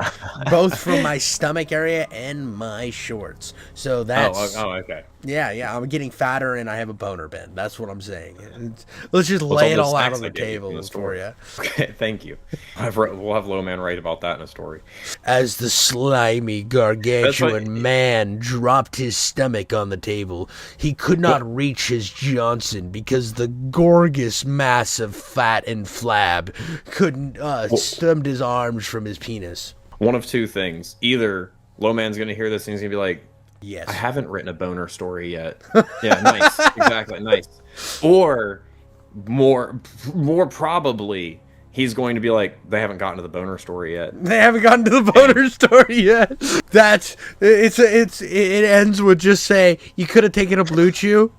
both from my stomach area and my shorts. So that's okay. Yeah. I'm getting fatter and I have a boner bend. That's what I'm saying. Let's just lay it all out on the table for you. Okay, thank you. We'll have Low Man write about that in a story. As the slimy, gargantuan man dropped his stomach on the table, he could not reach his Johnson because the gorgeous mass of fat and flab couldn't stemmed his arms from his penis. One of two things. Either Low Man's going to hear this and he's going to be like, yes, I haven't written a boner story yet. Yeah, nice. Exactly, nice. Or more probably, he's going to be like, they haven't gotten to the boner story yet. They haven't gotten to the boner story yet. It ends with just say, you could have taken a Blue Chew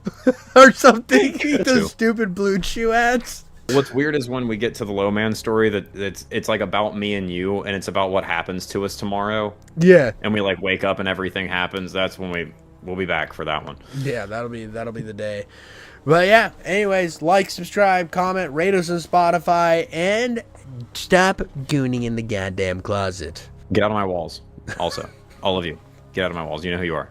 or something. Those stupid Blue Chew ads. What's weird is when we get to the Low Man story that it's like about me and you, and it's about what happens to us tomorrow. Yeah. And we like wake up and everything happens. That's when we'll be back for that one. Yeah, that'll be the day. But yeah, anyways, like, subscribe, comment, rate us on Spotify, and stop gooning in the goddamn closet. Get out of my walls. Also, all of you, get out of my walls. You know who you are.